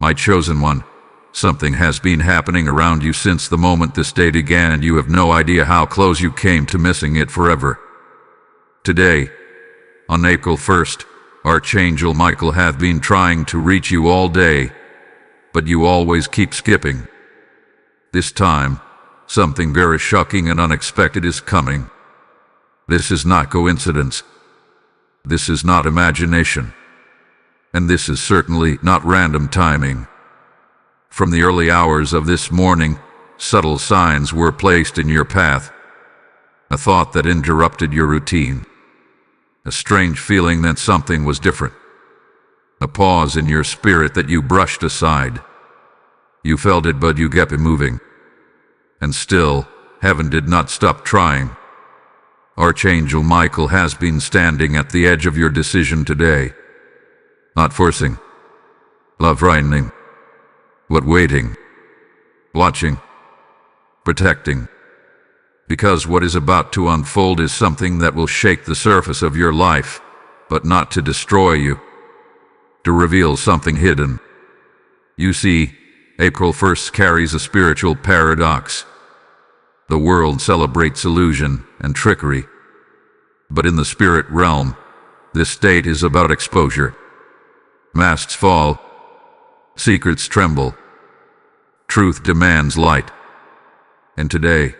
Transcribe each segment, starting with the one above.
My chosen one, something has been happening around you since the moment this day began, and you have no idea how close you came to missing it forever. Today, on April 1st, Archangel Michael hath been trying to reach you all day, but you always keep skipping. This time, something very shocking and unexpected is coming. This is not coincidence. This is not imagination. And this is certainly not random timing. From the early hours of this morning, subtle signs were placed in your path. A thought that interrupted your routine. A strange feeling that something was different. A pause in your spirit that you brushed aside. You felt it, but you kept it moving. And still, heaven did not stop trying. Archangel Michael has been standing at the edge of your decision today. Not forcing, love frightening, but waiting, watching, protecting. Because what is about to unfold is something that will shake the surface of your life, but not to destroy you, to reveal something hidden. You see, April 1st carries a spiritual paradox. The world celebrates illusion and trickery, but in the spirit realm, this date is about exposure. Masks fall, secrets tremble, truth demands light. And today,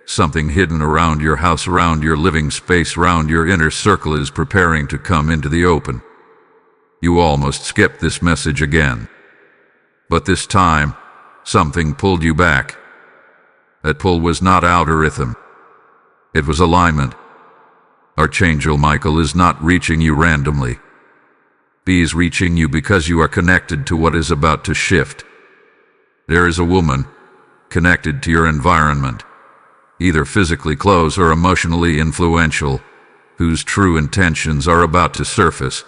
something hidden around your house, around your living space, around your inner circle is preparing to come into the open. You almost skipped this message again. But this time, something pulled you back. That pull was not algorithm. It was alignment. Archangel Michael is not reaching you randomly. He is reaching you because you are connected to what is about to shift. There is a woman connected to your environment, either physically close or emotionally influential, whose true intentions are about to surface.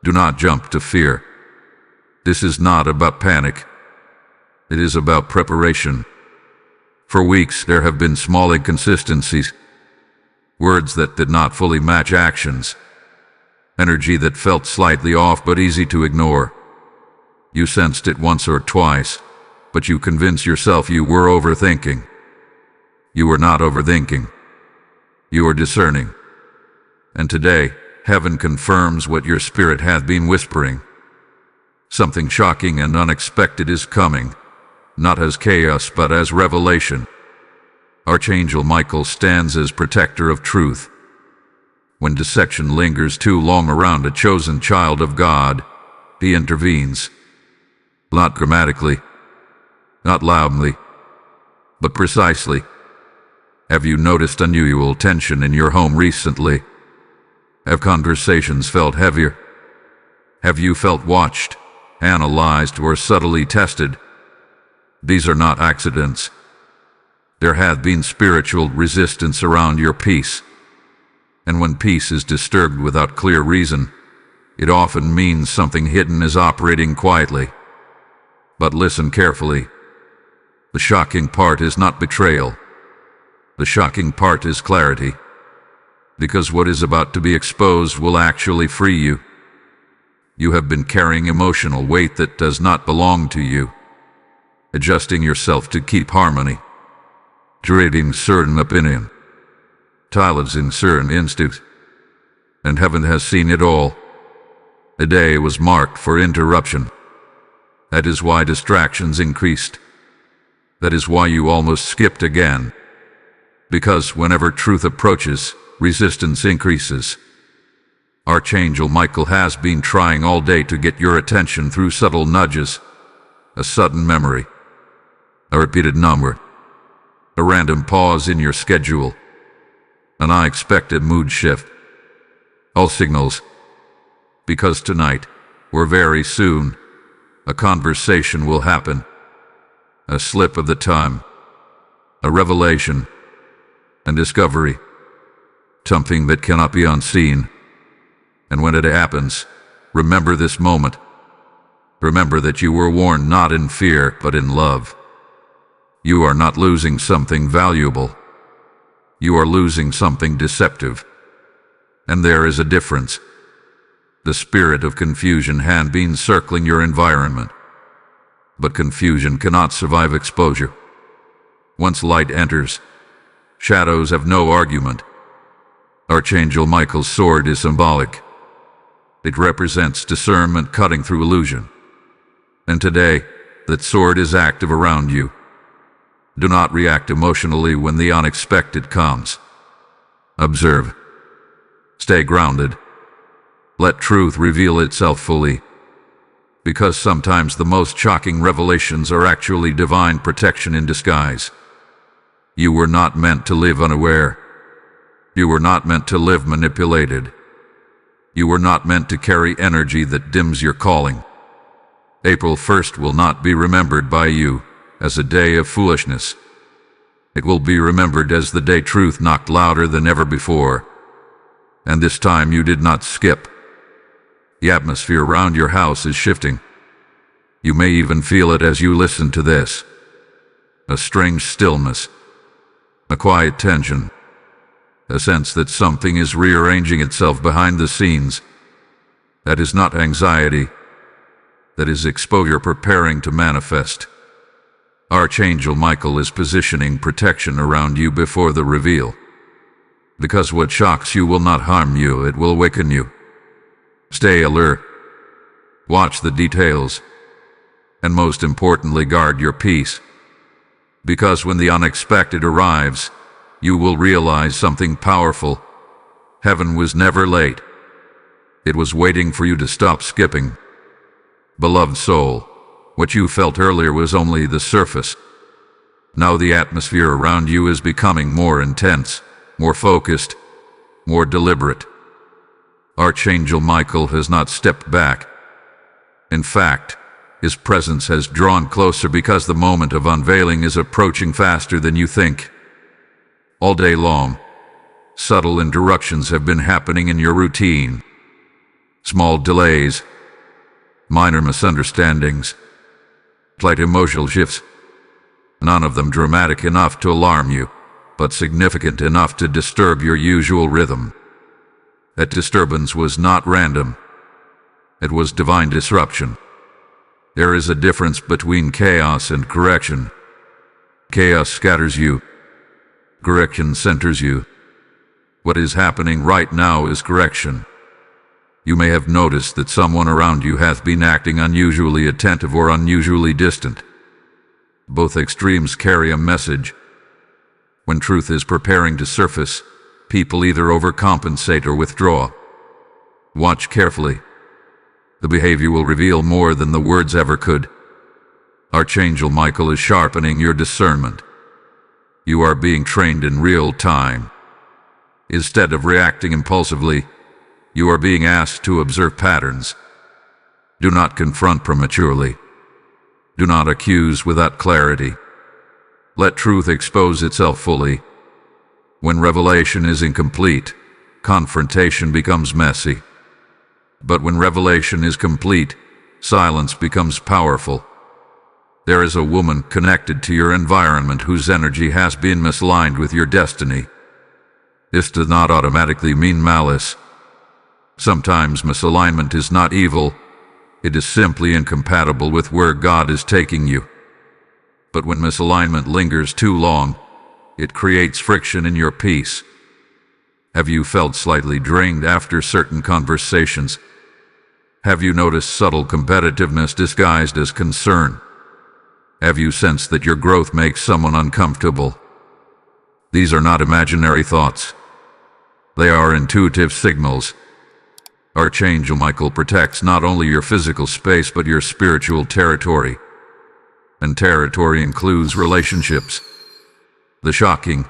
Do not jump to fear. This is not about panic. It is about preparation. For weeks there have been small inconsistencies, words that did not fully match actions, energy that felt slightly off but easy to ignore. You sensed it once or twice, but you convinced yourself you were overthinking. You were not overthinking. You were discerning. And today, heaven confirms what your spirit hath been whispering. Something shocking and unexpected is coming, not as chaos but as revelation. Archangel Michael stands as protector of truth. When deception lingers too long around a chosen child of God, he intervenes. Not grammatically, not loudly, but precisely. Have you noticed unusual tension in your home recently? Have conversations felt heavier? Have you felt watched, analyzed, or subtly tested? These are not accidents. There hath been spiritual resistance around your peace. And when peace is disturbed without clear reason, it often means something hidden is operating quietly. But listen carefully. The shocking part is not betrayal. The shocking part is clarity. Because what is about to be exposed will actually free you. You have been carrying emotional weight that does not belong to you, adjusting yourself to keep harmony, trading certain opinion, silencing certain instincts, and heaven has seen it all. The day was marked for interruption. That is why distractions increased. That is why you almost skipped again. Because whenever truth approaches, resistance increases. Archangel Michael has been trying all day to get your attention through subtle nudges, a sudden memory, a repeated number, a random pause in your schedule, an unexpected mood shift. All signals. Because tonight, or very soon, a conversation will happen. A slip of the tongue, a revelation, and discovery. Something that cannot be unseen. And when it happens, remember this moment. Remember that you were warned not in fear, but in love. You are not losing something valuable. You are losing something deceptive. And there is a difference. The spirit of confusion had been circling your environment. But confusion cannot survive exposure. Once light enters, shadows have no argument. Archangel Michael's sword is symbolic. It represents discernment cutting through illusion. And today, that sword is active around you. Do not react emotionally when the unexpected comes. Observe. Stay grounded. Let truth reveal itself fully. Because sometimes the most shocking revelations are actually divine protection in disguise. You were not meant to live unaware. You were not meant to live manipulated. You were not meant to carry energy that dims your calling. April 1st will not be remembered by you as a day of foolishness. It will be remembered as the day truth knocked louder than ever before. And this time you did not skip. The atmosphere around your house is shifting. You may even feel it as you listen to this. A strange stillness. A quiet tension. A sense that something is rearranging itself behind the scenes. That is not anxiety. That is exposure preparing to manifest. Archangel Michael is positioning protection around you before the reveal. Because what shocks you will not harm you, it will awaken you. Stay alert. Watch the details. And most importantly, guard your peace. Because when the unexpected arrives, you will realize something powerful. Heaven was never late. It was waiting for you to stop skipping. Beloved soul, what you felt earlier was only the surface. Now the atmosphere around you is becoming more intense, more focused, more deliberate. Archangel Michael has not stepped back. In fact, his presence has drawn closer because the moment of unveiling is approaching faster than you think. All day long, subtle interruptions have been happening in your routine. Small delays, minor misunderstandings, slight emotional shifts. None of them dramatic enough to alarm you, but significant enough to disturb your usual rhythm. That disturbance was not random. It was divine disruption. There is a difference between chaos and correction. Chaos scatters you. Correction centers you. What is happening right now is correction. You may have noticed that someone around you hath been acting unusually attentive or unusually distant. Both extremes carry a message. When truth is preparing to surface, people either overcompensate or withdraw. Watch carefully. The behavior will reveal more than the words ever could. Archangel Michael is sharpening your discernment. You are being trained in real time. Instead of reacting impulsively, you are being asked to observe patterns. Do not confront prematurely. Do not accuse without clarity. Let truth expose itself fully. When revelation is incomplete, confrontation becomes messy. But when revelation is complete, silence becomes powerful. There is a woman connected to your environment whose energy has been misaligned with your destiny. This does not automatically mean malice. Sometimes misalignment is not evil. It is simply incompatible with where God is taking you. But when misalignment lingers too long, it creates friction in your peace. Have you felt slightly drained after certain conversations? Have you noticed subtle competitiveness disguised as concern? Have you sensed that your growth makes someone uncomfortable? These are not imaginary thoughts. They are intuitive signals. Archangel Michael protects not only your physical space but your spiritual territory. And territory includes relationships. The shocking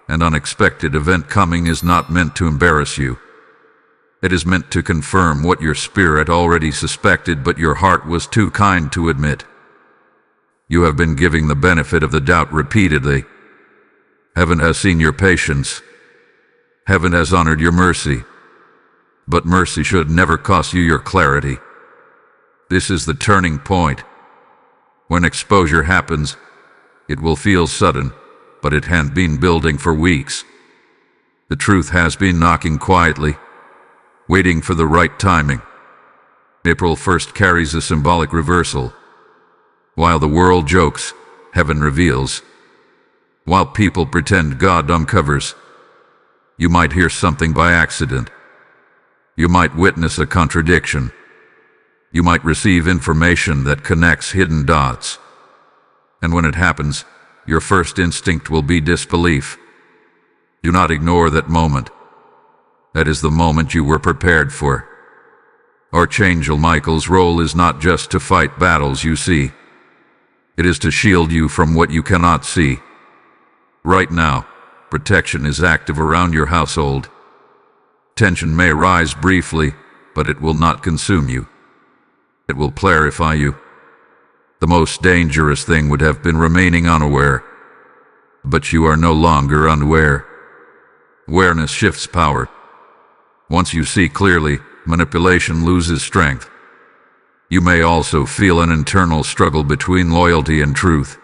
and unexpected event coming is not meant to embarrass you. It is meant to confirm what your spirit already suspected but your heart was too kind to admit. You have been giving the benefit of the doubt repeatedly. Heaven has seen your patience. Heaven has honored your mercy. But mercy should never cost you your clarity. This is the turning point. When exposure happens, it will feel sudden, but it had been building for weeks. The truth has been knocking quietly, waiting for the right timing. April 1st carries a symbolic reversal. While the world jokes, heaven reveals. While people pretend God uncovers, you might hear something by accident. You might witness a contradiction. You might receive information that connects hidden dots. And when it happens, your first instinct will be disbelief. Do not ignore that moment. That is the moment you were prepared for. Archangel Michael's role is not just to fight battles you see. It is to shield you from what you cannot see. Right now, protection is active around your household. Tension may rise briefly, but it will not consume you. It will clarify you. The most dangerous thing would have been remaining unaware. But you are no longer unaware. Awareness shifts power. Once you see clearly, manipulation loses strength. You may also feel an internal struggle between loyalty and truth.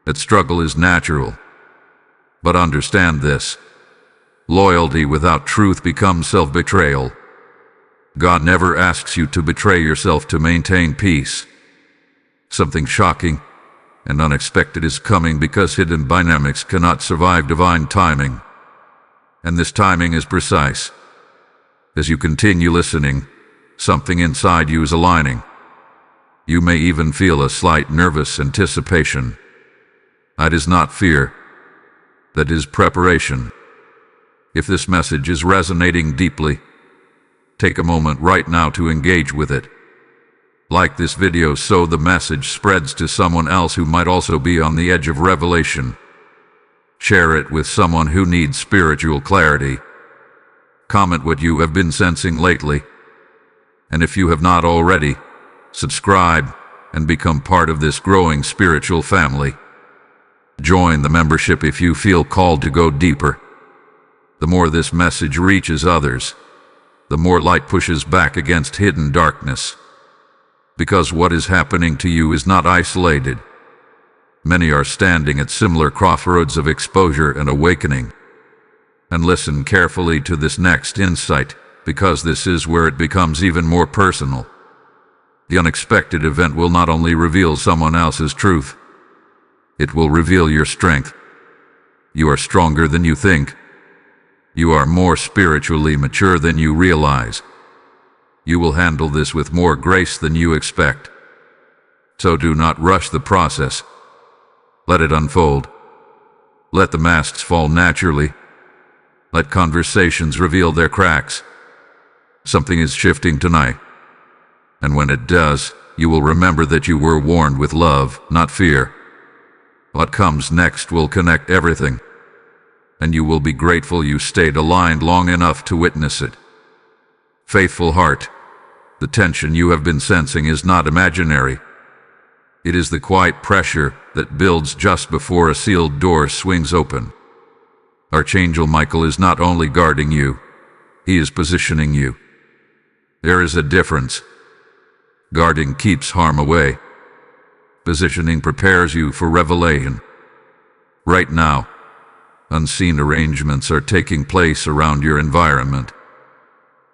That struggle is natural. But understand this. Loyalty without truth becomes self-betrayal. God never asks you to betray yourself to maintain peace. Something shocking and unexpected is coming because hidden dynamics cannot survive divine timing. And this timing is precise. As you continue listening, something inside you is aligning. You may even feel a slight nervous anticipation. That is not fear. That is preparation. If this message is resonating deeply, take a moment right now to engage with it. Like this video so the message spreads to someone else who might also be on the edge of revelation. Share it with someone who needs spiritual clarity. Comment what you have been sensing lately. And if you have not already, subscribe and become part of this growing spiritual family. Join the membership if you feel called to go deeper. The more this message reaches others, the more light pushes back against hidden darkness. Because what is happening to you is not isolated. Many are standing at similar crossroads of exposure and awakening. And listen carefully to this next insight, because this is where it becomes even more personal. The unexpected event will not only reveal someone else's truth, it will reveal your strength. You are stronger than you think. You are more spiritually mature than you realize. You will handle this with more grace than you expect. So do not rush the process. Let it unfold. Let the masks fall naturally. Let conversations reveal their cracks. Something is shifting tonight. And when it does, you will remember that you were warned with love, not fear. What comes next will connect everything. And you will be grateful you stayed aligned long enough to witness it. Faithful heart, the tension you have been sensing is not imaginary. It is the quiet pressure that builds just before a sealed door swings open. Archangel Michael is not only guarding you, he is positioning you. There is a difference. Guarding keeps harm away. Positioning prepares you for revelation. Right now, unseen arrangements are taking place around your environment.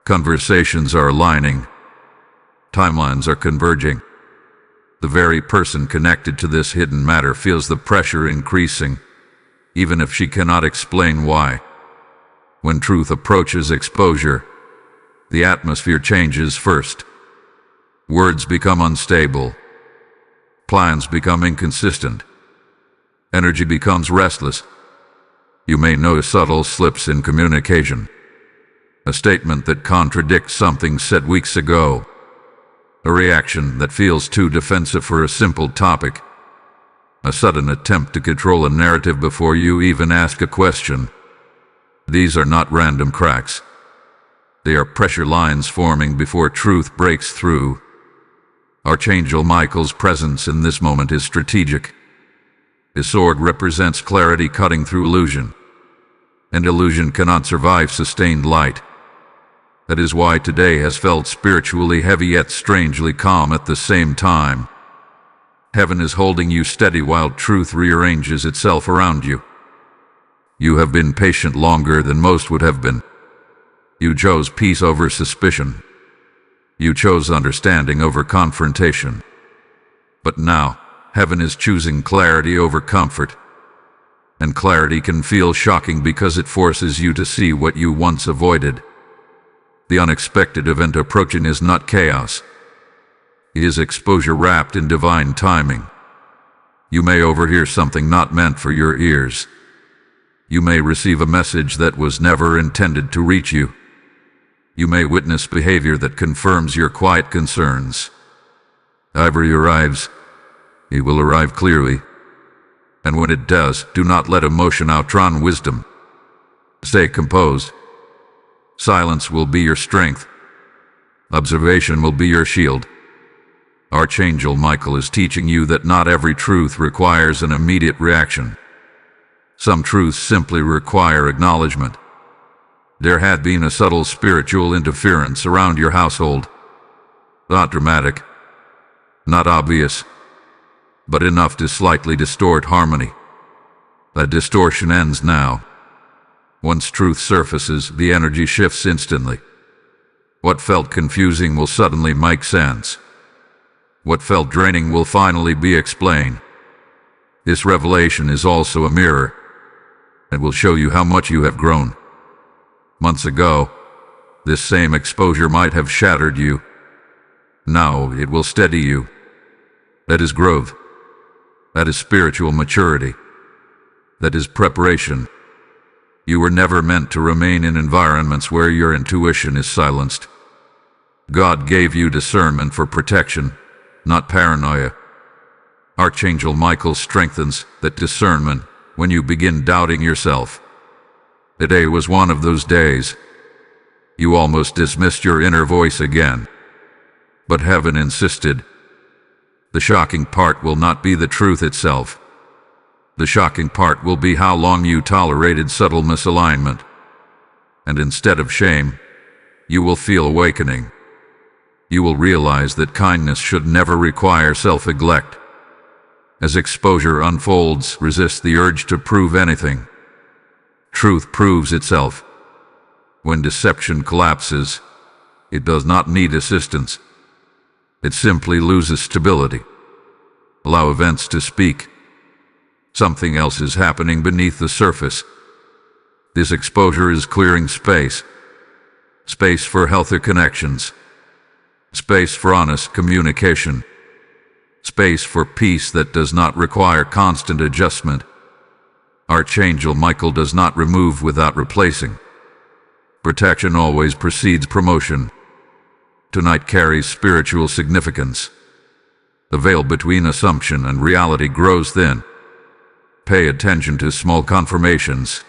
Conversations are aligning. Timelines are converging. The very person connected to this hidden matter feels the pressure increasing, even if she cannot explain why. When truth approaches exposure, the atmosphere changes first. Words become unstable. Plans become inconsistent. Energy becomes restless. You may notice subtle slips in communication. A statement that contradicts something said weeks ago. A reaction that feels too defensive for a simple topic. A sudden attempt to control a narrative before you even ask a question. These are not random cracks. They are pressure lines forming before truth breaks through. Archangel Michael's presence in this moment is strategic. His sword represents clarity cutting through illusion. And illusion cannot survive sustained light. That is why today has felt spiritually heavy yet strangely calm at the same time. Heaven is holding you steady while truth rearranges itself around you. You have been patient longer than most would have been. You chose peace over suspicion. You chose understanding over confrontation. But now, Heaven is choosing clarity over comfort. And clarity can feel shocking because it forces you to see what you once avoided. The unexpected event approaching is not chaos. It is exposure wrapped in divine timing. You may overhear something not meant for your ears. You may receive a message that was never intended to reach you. You may witness behavior that confirms your quiet concerns. However it arrives, it will arrive clearly. And when it does, do not let emotion outrun wisdom. Stay composed. Silence will be your strength. Observation will be your shield. Archangel Michael is teaching you that not every truth requires an immediate reaction. Some truths simply require acknowledgement. There had been a subtle spiritual interference around your household. Not dramatic, not obvious, but enough to slightly distort harmony. That distortion ends now. Once truth surfaces, the energy shifts instantly. What felt confusing will suddenly make sense. What felt draining will finally be explained. This revelation is also a mirror. It will show you how much you have grown. Months ago, this same exposure might have shattered you. Now it will steady you. That is growth. That is spiritual maturity. That is preparation. You were never meant to remain in environments where your intuition is silenced. God gave you discernment for protection, not paranoia. Archangel Michael strengthens that discernment when you begin doubting yourself. Today was one of those days. You almost dismissed your inner voice again. But heaven insisted. The shocking part will not be the truth itself. The shocking part will be how long you tolerated subtle misalignment. And instead of shame, you will feel awakening. You will realize that kindness should never require self-neglect. As exposure unfolds, resist the urge to prove anything. Truth proves itself. When deception collapses, it does not need assistance. It simply loses stability. Allow events to speak. Something else is happening beneath the surface. This exposure is clearing space. Space for healthier connections. Space for honest communication. Space for peace that does not require constant adjustment. Archangel Michael does not remove without replacing. Protection always precedes promotion. Tonight carries spiritual significance. The veil between assumption and reality grows thin. Pay attention to small confirmations.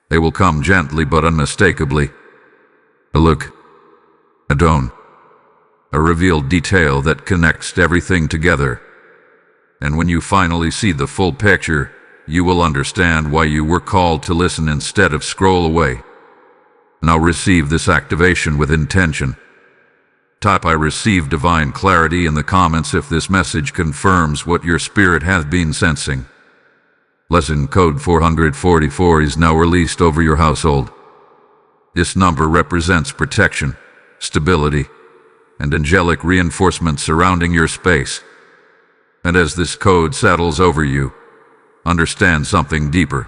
They will come gently but unmistakably. A look, a tone, a revealed detail that connects everything together. And when you finally see the full picture, you will understand why you were called to listen instead of scroll away. Now receive this activation with intention. Type "I receive divine clarity" in the comments if this message confirms what your spirit has been sensing. Lesson code 444 is now released over your household. This number represents protection, stability, and angelic reinforcement surrounding your space. And as this code settles over you, understand something deeper.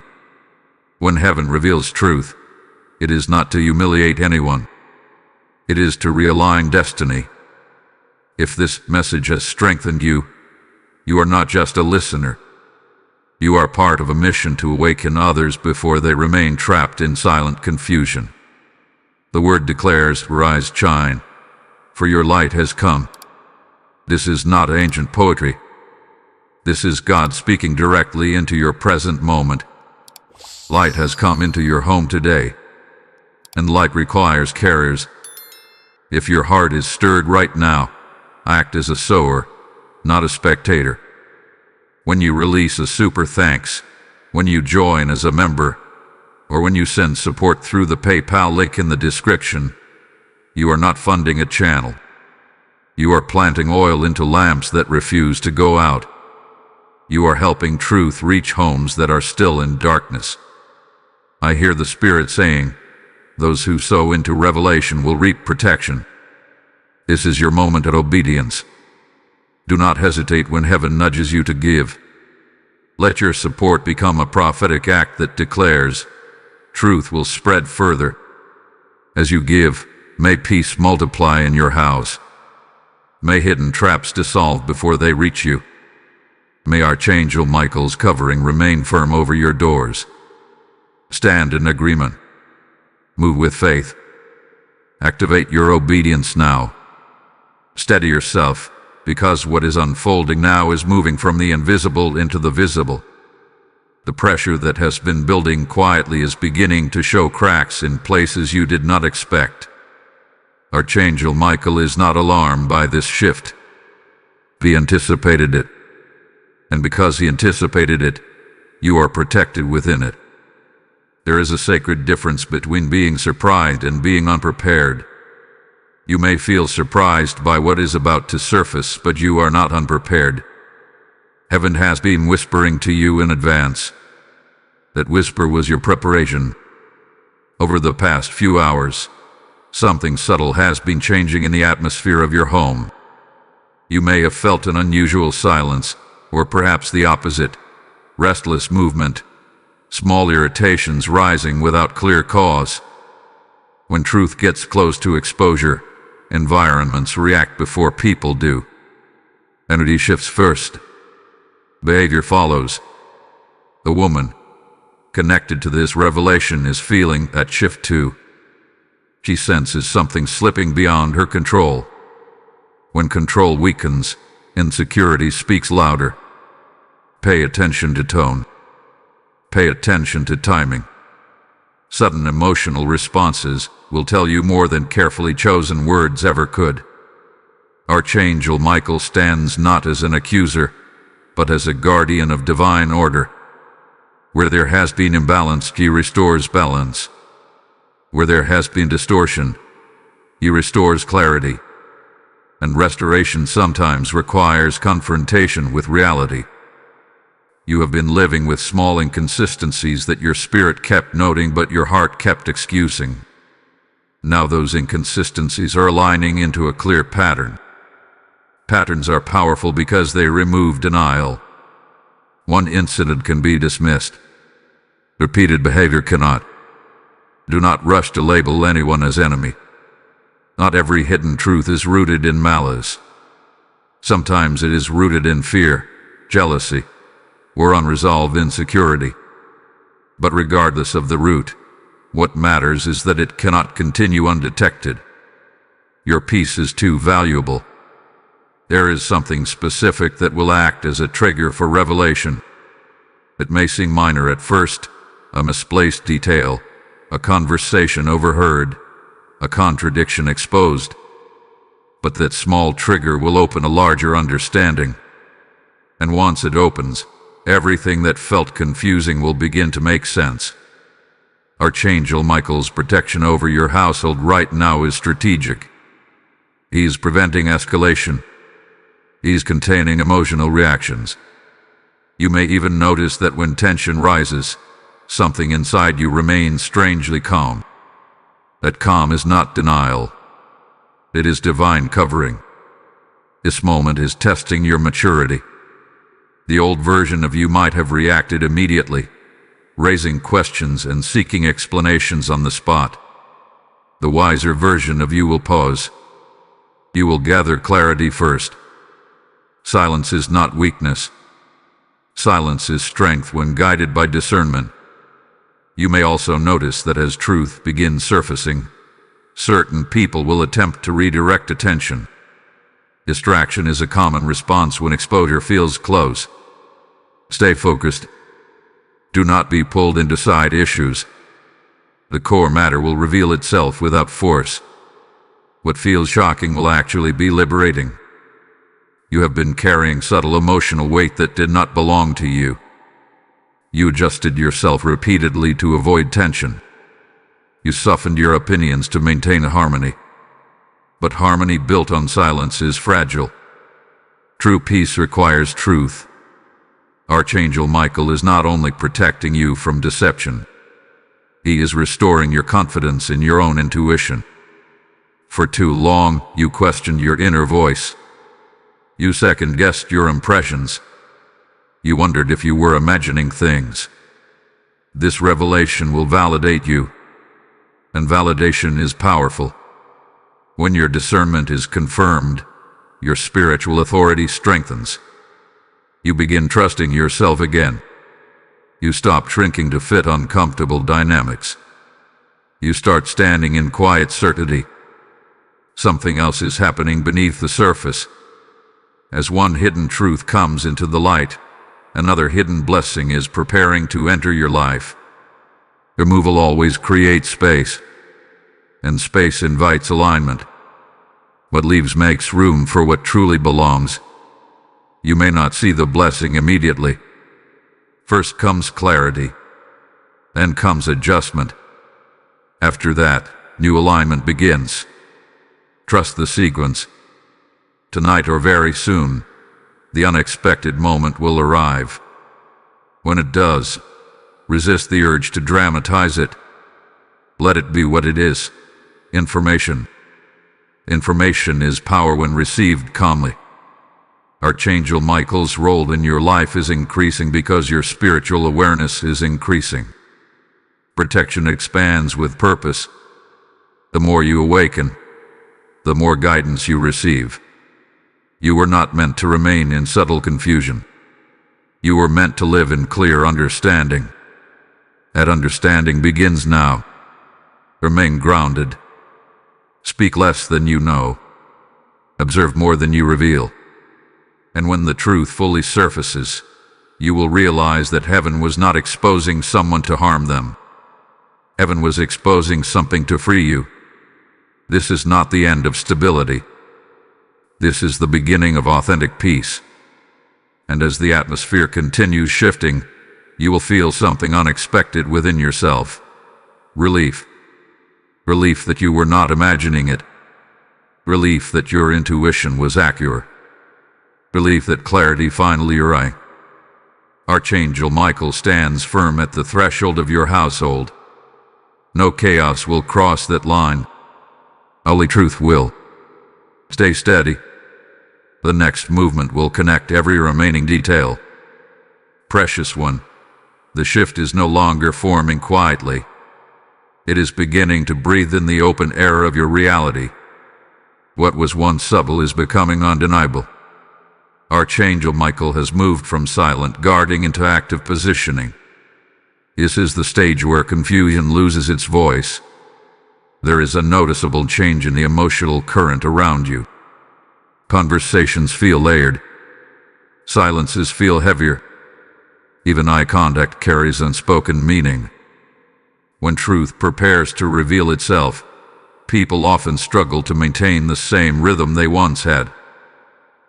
When heaven reveals truth, it is not to humiliate anyone. It is to realign destiny. If this message has strengthened you, you are not just a listener. You are part of a mission to awaken others before they remain trapped in silent confusion. The word declares, "Rise, shine, for your light has come." This is not ancient poetry. This is God speaking directly into your present moment. Light has come into your home today, and light requires carriers. If your heart is stirred right now, act as a sower, not a spectator. When you release a super thanks, when you join as a member, or when you send support through the PayPal link in the description, you are not funding a channel. You are planting oil into lamps that refuse to go out. You are helping truth reach homes that are still in darkness. I hear the Spirit saying, "Those who sow into revelation will reap protection." This is your moment of obedience. Do not hesitate when heaven nudges you to give. Let your support become a prophetic act that declares, truth will spread further. As you give, may peace multiply in your house. May hidden traps dissolve before they reach you. May Archangel Michael's covering remain firm over your doors. Stand in agreement. Move with faith. Activate your obedience now. Steady yourself, because what is unfolding now is moving from the invisible into the visible. The pressure that has been building quietly is beginning to show cracks in places you did not expect. Archangel Michael is not alarmed by this shift. He anticipated it. And because he anticipated it, you are protected within it. There is a sacred difference between being surprised and being unprepared. You may feel surprised by what is about to surface, but you are not unprepared. Heaven has been whispering to you in advance. That whisper was your preparation. Over the past few hours, something subtle has been changing in the atmosphere of your home. You may have felt an unusual silence, or perhaps the opposite, restless movement, small irritations rising without clear cause. When truth gets close to exposure, environments react before people do. Energy shifts first. Behavior follows. The woman connected to this revelation is feeling that shift too. She senses something slipping beyond her control. When control weakens, insecurity speaks louder. Pay attention to tone. Pay attention to timing. Sudden emotional responses will tell you more than carefully chosen words ever could. Archangel Michael stands not as an accuser, but as a guardian of divine order. Where there has been imbalance, he restores balance. Where there has been distortion, he restores clarity. And restoration sometimes requires confrontation with reality. You have been living with small inconsistencies that your spirit kept noting but your heart kept excusing. Now those inconsistencies are aligning into a clear pattern. Patterns are powerful because they remove denial. One incident can be dismissed. Repeated behavior cannot. Do not rush to label anyone as enemy. Not every hidden truth is rooted in malice. Sometimes it is rooted in fear, jealousy, or unresolved insecurity. But regardless of the root, what matters is that it cannot continue undetected. Your peace is too valuable. There is something specific that will act as a trigger for revelation. It may seem minor at first, a misplaced detail, a conversation overheard, a contradiction exposed. But that small trigger will open a larger understanding. And once it opens, everything that felt confusing will begin to make sense. Archangel Michael's protection over your household right now is strategic. He's preventing escalation. He's containing emotional reactions. You may even notice that when tension rises, something inside you remains strangely calm. That calm is not denial. It is divine covering. This moment is testing your maturity. The old version of you might have reacted immediately, raising questions and seeking explanations on the spot. The wiser version of you will pause. You will gather clarity first. Silence is not weakness. Silence is strength when guided by discernment. You may also notice that as truth begins surfacing, certain people will attempt to redirect attention. Distraction is a common response when exposure feels close. Stay focused. Do not be pulled into side issues. The core matter will reveal itself without force. What feels shocking will actually be liberating. You have been carrying subtle emotional weight that did not belong to you. You adjusted yourself repeatedly to avoid tension. You softened your opinions to maintain harmony. But harmony built on silence is fragile. True peace requires truth. Archangel Michael is not only protecting you from deception, he is restoring your confidence in your own intuition. For too long, you questioned your inner voice. You second-guessed your impressions. You wondered if you were imagining things. This revelation will validate you, and validation is powerful. When your discernment is confirmed, your spiritual authority strengthens. You begin trusting yourself again. You stop shrinking to fit uncomfortable dynamics. You start standing in quiet certainty. Something else is happening beneath the surface. As one hidden truth comes into the light, another hidden blessing is preparing to enter your life. Removal always creates space, and space invites alignment. What leaves makes room for what truly belongs. You may not see the blessing immediately. First comes clarity, then comes adjustment. After that, new alignment begins. Trust the sequence. Tonight or very soon, the unexpected moment will arrive. When it does, resist the urge to dramatize it. Let it be what it is: information. Information is power when received calmly. Archangel Michael's role in your life is increasing because your spiritual awareness is increasing. Protection expands with purpose. The more you awaken, the more guidance you receive. You were not meant to remain in subtle confusion. You were meant to live in clear understanding. That understanding begins now. Remain grounded. Speak less than you know. Observe more than you reveal. And when the truth fully surfaces, you will realize that heaven was not exposing someone to harm them. Heaven was exposing something to free you. This is not the end of stability. This is the beginning of authentic peace. And as the atmosphere continues shifting, you will feel something unexpected within yourself. Relief. Relief that you were not imagining it. Relief that your intuition was accurate. Relief that clarity finally arrived. Archangel Michael stands firm at the threshold of your household. No chaos will cross that line. Only truth will. Stay steady. The next movement will connect every remaining detail. Precious one, the shift is no longer forming quietly. It is beginning to breathe in the open air of your reality. What was once subtle is becoming undeniable. Archangel Michael has moved from silent guarding into active positioning. This is the stage where confusion loses its voice. There is a noticeable change in the emotional current around you. Conversations feel layered. Silences feel heavier. Even eye contact carries unspoken meaning. When truth prepares to reveal itself, people often struggle to maintain the same rhythm they once had.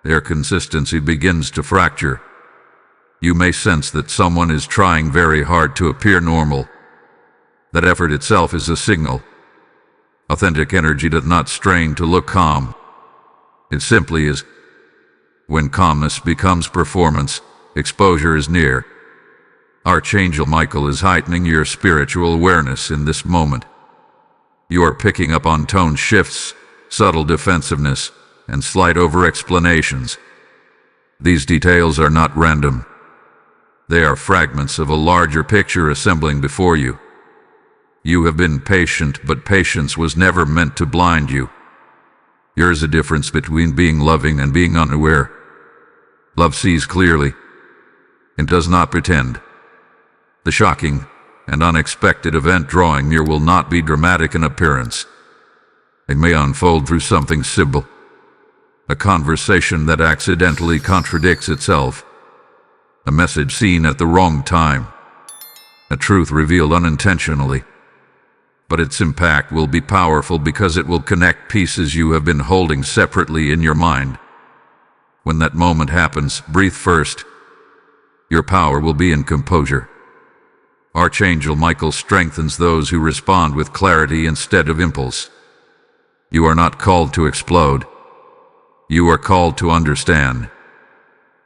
Their consistency begins to fracture. You may sense that someone is trying very hard to appear normal. That effort itself is a signal. Authentic energy does not strain to look calm. It simply is. When calmness becomes performance, exposure is near. Archangel Michael is heightening your spiritual awareness in this moment. You are picking up on tone shifts, subtle defensiveness, and slight over-explanations. These details are not random. They are fragments of a larger picture assembling before you. You have been patient, but patience was never meant to blind you. There is a difference between being loving and being unaware. Love sees clearly and does not pretend. The shocking and unexpected event drawing near will not be dramatic in appearance. It may unfold through something simple. A conversation that accidentally contradicts itself. A message seen at the wrong time. A truth revealed unintentionally. But its impact will be powerful because it will connect pieces you have been holding separately in your mind. When that moment happens, breathe first. Your power will be in composure. Archangel Michael strengthens those who respond with clarity instead of impulse. You are not called to explode. You are called to understand.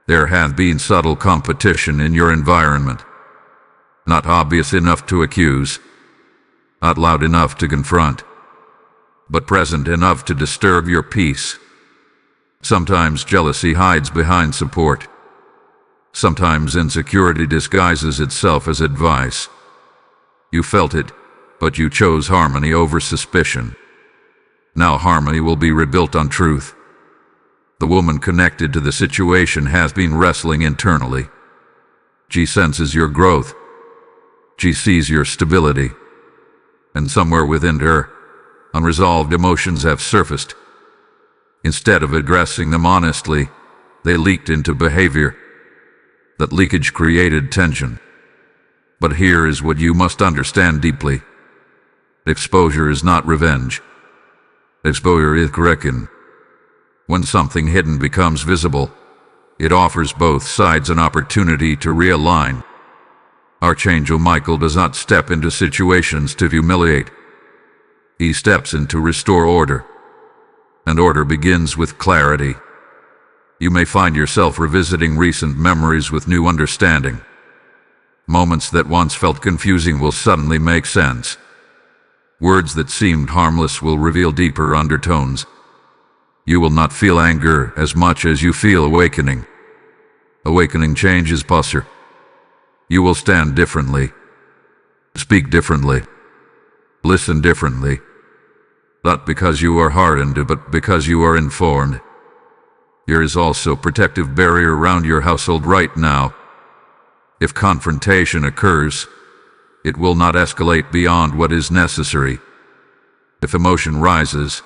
There has been subtle competition in your environment. Not obvious enough to accuse. Not loud enough to confront, but present enough to disturb your peace. Sometimes jealousy hides behind support. Sometimes insecurity disguises itself as advice. You felt it, but you chose harmony over suspicion. Now harmony will be rebuilt on truth. The woman connected to the situation has been wrestling internally. She senses your growth. She sees your stability. And somewhere within her, unresolved emotions have surfaced. Instead of addressing them honestly, they leaked into behavior. That leakage created tension. But here is what you must understand deeply. Exposure is not revenge. Exposure is correction. When something hidden becomes visible, it offers both sides an opportunity to realign. Archangel Michael does not step into situations to humiliate. He steps in to restore order. And order begins with clarity. You may find yourself revisiting recent memories with new understanding. Moments that once felt confusing will suddenly make sense. Words that seemed harmless will reveal deeper undertones. You will not feel anger as much as you feel awakening. Awakening changes posture. You will stand differently, speak differently, listen differently. Not because you are hardened, but because you are informed. There is also a protective barrier around your household right now. If confrontation occurs, it will not escalate beyond what is necessary. If emotion rises,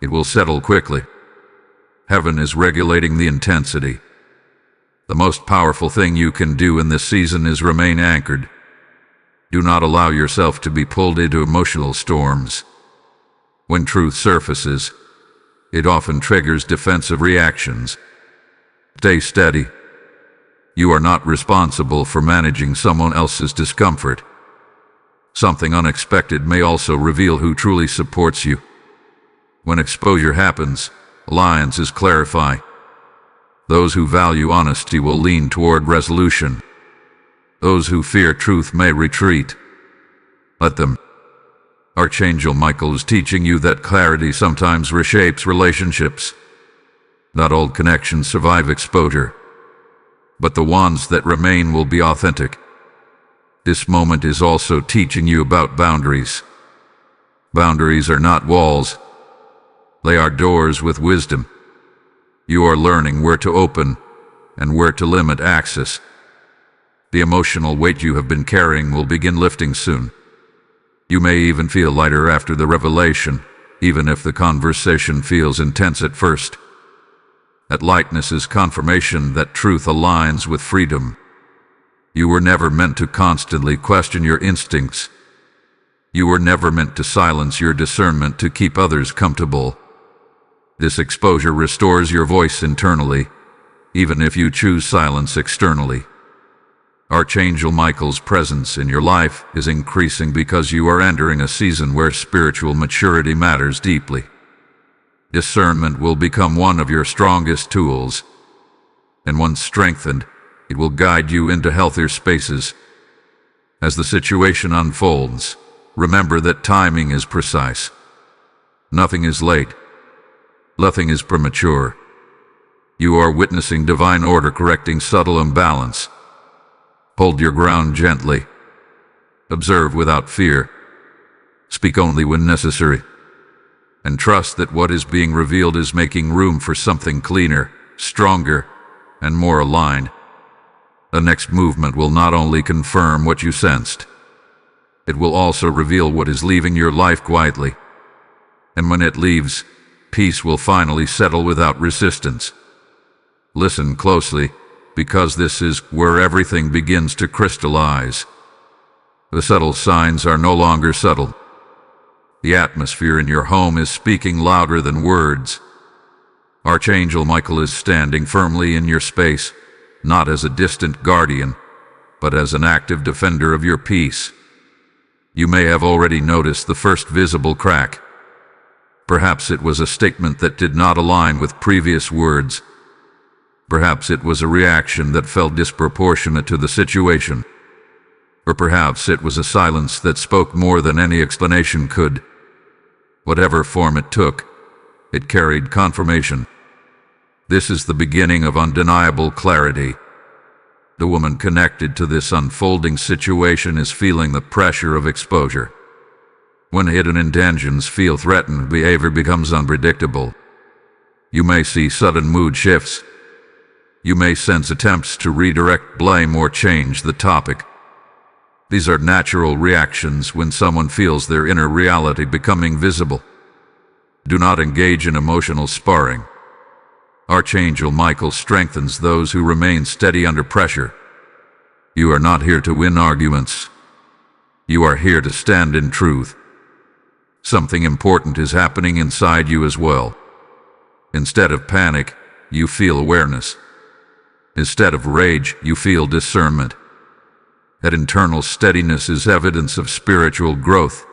it will settle quickly. Heaven is regulating the intensity. The most powerful thing you can do in this season is remain anchored. Do not allow yourself to be pulled into emotional storms. When truth surfaces, it often triggers defensive reactions. Stay steady. You are not responsible for managing someone else's discomfort. Something unexpected may also reveal who truly supports you. When exposure happens, alliances clarify. Those who value honesty will lean toward resolution. Those who fear truth may retreat. Let them. Archangel Michael is teaching you that clarity sometimes reshapes relationships. Not all connections survive exposure, but the ones that remain will be authentic. This moment is also teaching you about boundaries. Boundaries are not walls. They are doors with wisdom. You are learning where to open and where to limit access. The emotional weight you have been carrying will begin lifting soon. You may even feel lighter after the revelation, even if the conversation feels intense at first. That lightness is confirmation that truth aligns with freedom. You were never meant to constantly question your instincts. You were never meant to silence your discernment to keep others comfortable. This exposure restores your voice internally, even if you choose silence externally. Archangel Michael's presence in your life is increasing because you are entering a season where spiritual maturity matters deeply. Discernment will become one of your strongest tools, and once strengthened, it will guide you into healthier spaces. As the situation unfolds, remember that timing is precise. Nothing is late. Nothing is premature. You are witnessing divine order correcting subtle imbalance. Hold your ground gently. Observe without fear. Speak only when necessary. And trust that what is being revealed is making room for something cleaner, stronger, and more aligned. The next movement will not only confirm what you sensed, it will also reveal what is leaving your life quietly. And when it leaves, peace will finally settle without resistance. Listen closely, because this is where everything begins to crystallize. The subtle signs are no longer subtle. The atmosphere in your home is speaking louder than words. Archangel Michael is standing firmly in your space, not as a distant guardian, but as an active defender of your peace. You may have already noticed the first visible crack. Perhaps it was a statement that did not align with previous words. Perhaps it was a reaction that felt disproportionate to the situation. Or perhaps it was a silence that spoke more than any explanation could. Whatever form it took, it carried confirmation. This is the beginning of undeniable clarity. The woman connected to this unfolding situation is feeling the pressure of exposure. When hidden intentions feel threatened, behavior becomes unpredictable. You may see sudden mood shifts. You may sense attempts to redirect blame or change the topic. These are natural reactions when someone feels their inner reality becoming visible. Do not engage in emotional sparring. Archangel Michael strengthens those who remain steady under pressure. You are not here to win arguments. You are here to stand in truth. Something important is happening inside you as well. Instead of panic, you feel awareness. Instead of rage, you feel discernment. That internal steadiness is evidence of spiritual growth.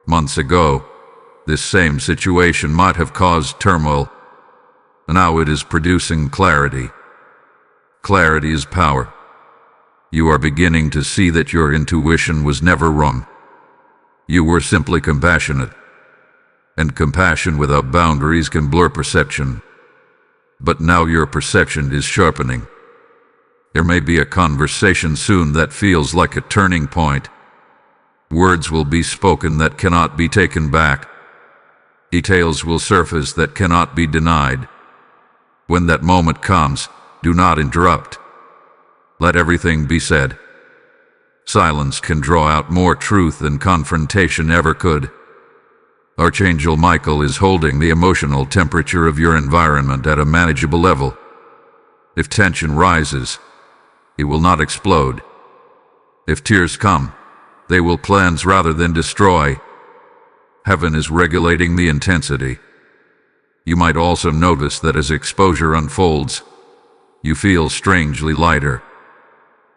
Months ago, this same situation might have caused turmoil. Now it is producing clarity. Clarity is power. You are beginning to see that your intuition was never wrong. You were simply compassionate. And compassion without boundaries can blur perception. But now your perception is sharpening. There may be a conversation soon that feels like a turning point. Words will be spoken that cannot be taken back. Details will surface that cannot be denied. When that moment comes, do not interrupt. Let everything be said. Silence can draw out more truth than confrontation ever could. Archangel Michael is holding the emotional temperature of your environment at a manageable level. If tension rises, it will not explode. If tears come, they will cleanse rather than destroy. Heaven is regulating the intensity. You might also notice that as exposure unfolds, you feel strangely lighter.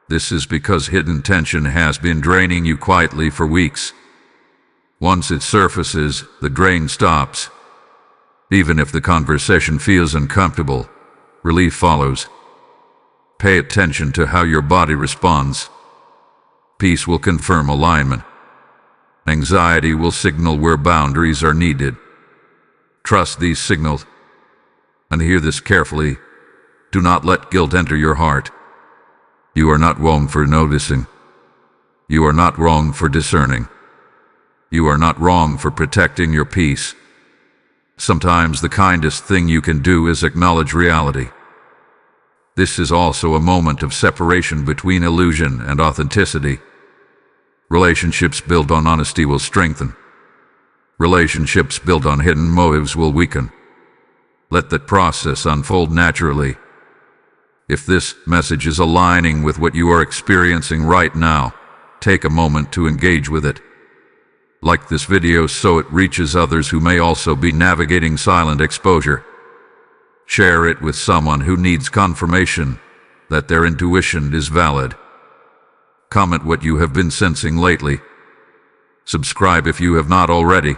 This is because hidden tension has been draining you quietly for weeks. Once it surfaces, the drain stops. Even if the conversation feels uncomfortable, relief follows. Pay attention to how your body responds. Peace will confirm alignment. Anxiety will signal where boundaries are needed. Trust these signals. And hear this carefully. Do not let guilt enter your heart. You are not wrong for noticing. You are not wrong for discerning. You are not wrong for protecting your peace. Sometimes the kindest thing you can do is acknowledge reality. This is also a moment of separation between illusion and authenticity. Relationships built on honesty will strengthen. Relationships built on hidden motives will weaken. Let that process unfold naturally. If this message is aligning with what you are experiencing right now, take a moment to engage with it. Like this video so it reaches others who may also be navigating silent exposure. Share it with someone who needs confirmation that their intuition is valid. Comment what you have been sensing lately. Subscribe if you have not already,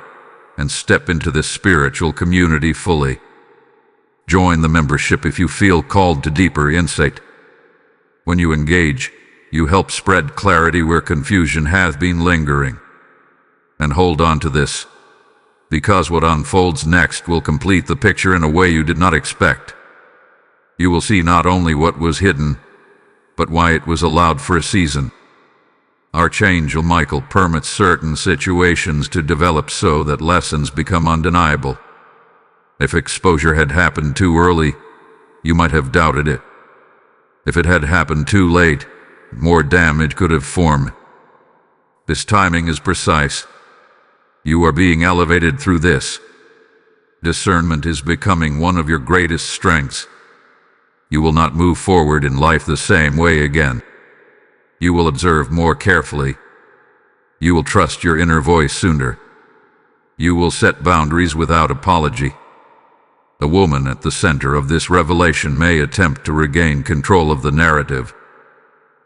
and step into this spiritual community fully. Join the membership if you feel called to deeper insight. When you engage, you help spread clarity where confusion has been lingering. And hold on to this, because what unfolds next will complete the picture in a way you did not expect. You will see not only what was hidden, but why it was allowed for a season. Archangel Michael permits certain situations to develop so that lessons become undeniable. If exposure had happened too early, you might have doubted it. If it had happened too late, more damage could have formed. This timing is precise. You are being elevated through this. Discernment is becoming one of your greatest strengths. You will not move forward in life the same way again. You will observe more carefully. You will trust your inner voice sooner. You will set boundaries without apology. The woman at the center of this revelation may attempt to regain control of the narrative.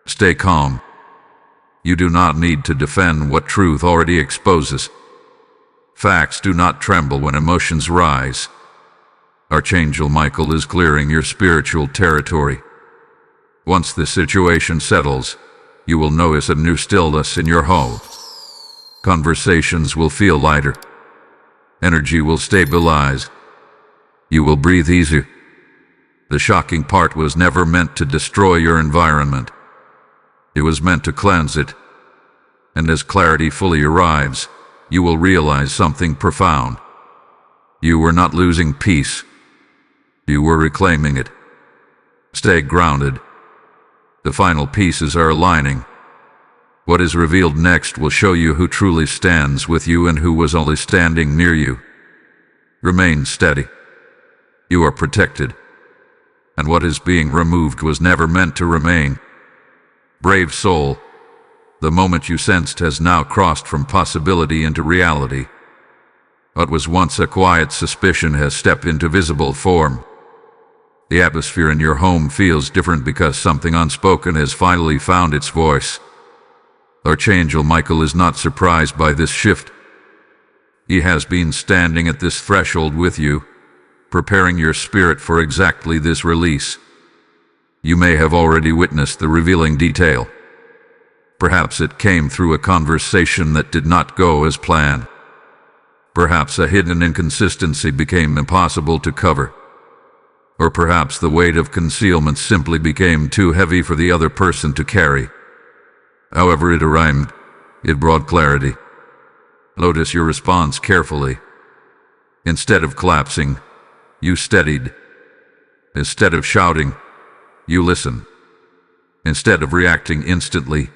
Stay calm. You do not need to defend what truth already exposes. Facts do not tremble when emotions rise. Archangel Michael is clearing your spiritual territory. Once the situation settles, you will notice a new stillness in your home. Conversations will feel lighter. Energy will stabilize. You will breathe easier. The shocking part was never meant to destroy your environment. It was meant to cleanse it. And as clarity fully arrives, you will realize something profound. You were not losing peace. You were reclaiming it. Stay grounded. The final pieces are aligning. What is revealed next will show you who truly stands with you and who was only standing near you. Remain steady. You are protected. And what is being removed was never meant to remain. Brave soul, the moment you sensed has now crossed from possibility into reality. What was once a quiet suspicion has stepped into visible form. The atmosphere in your home feels different because something unspoken has finally found its voice. Archangel Michael is not surprised by this shift. He has been standing at this threshold with you, preparing your spirit for exactly this release. You may have already witnessed the revealing detail. Perhaps it came through a conversation that did not go as planned. Perhaps a hidden inconsistency became impossible to cover. Or perhaps the weight of concealment simply became too heavy for the other person to carry. However it arrived, it brought clarity. Notice your response carefully. Instead of collapsing, you steadied. Instead of shouting, you listened. Instead of reacting instantly,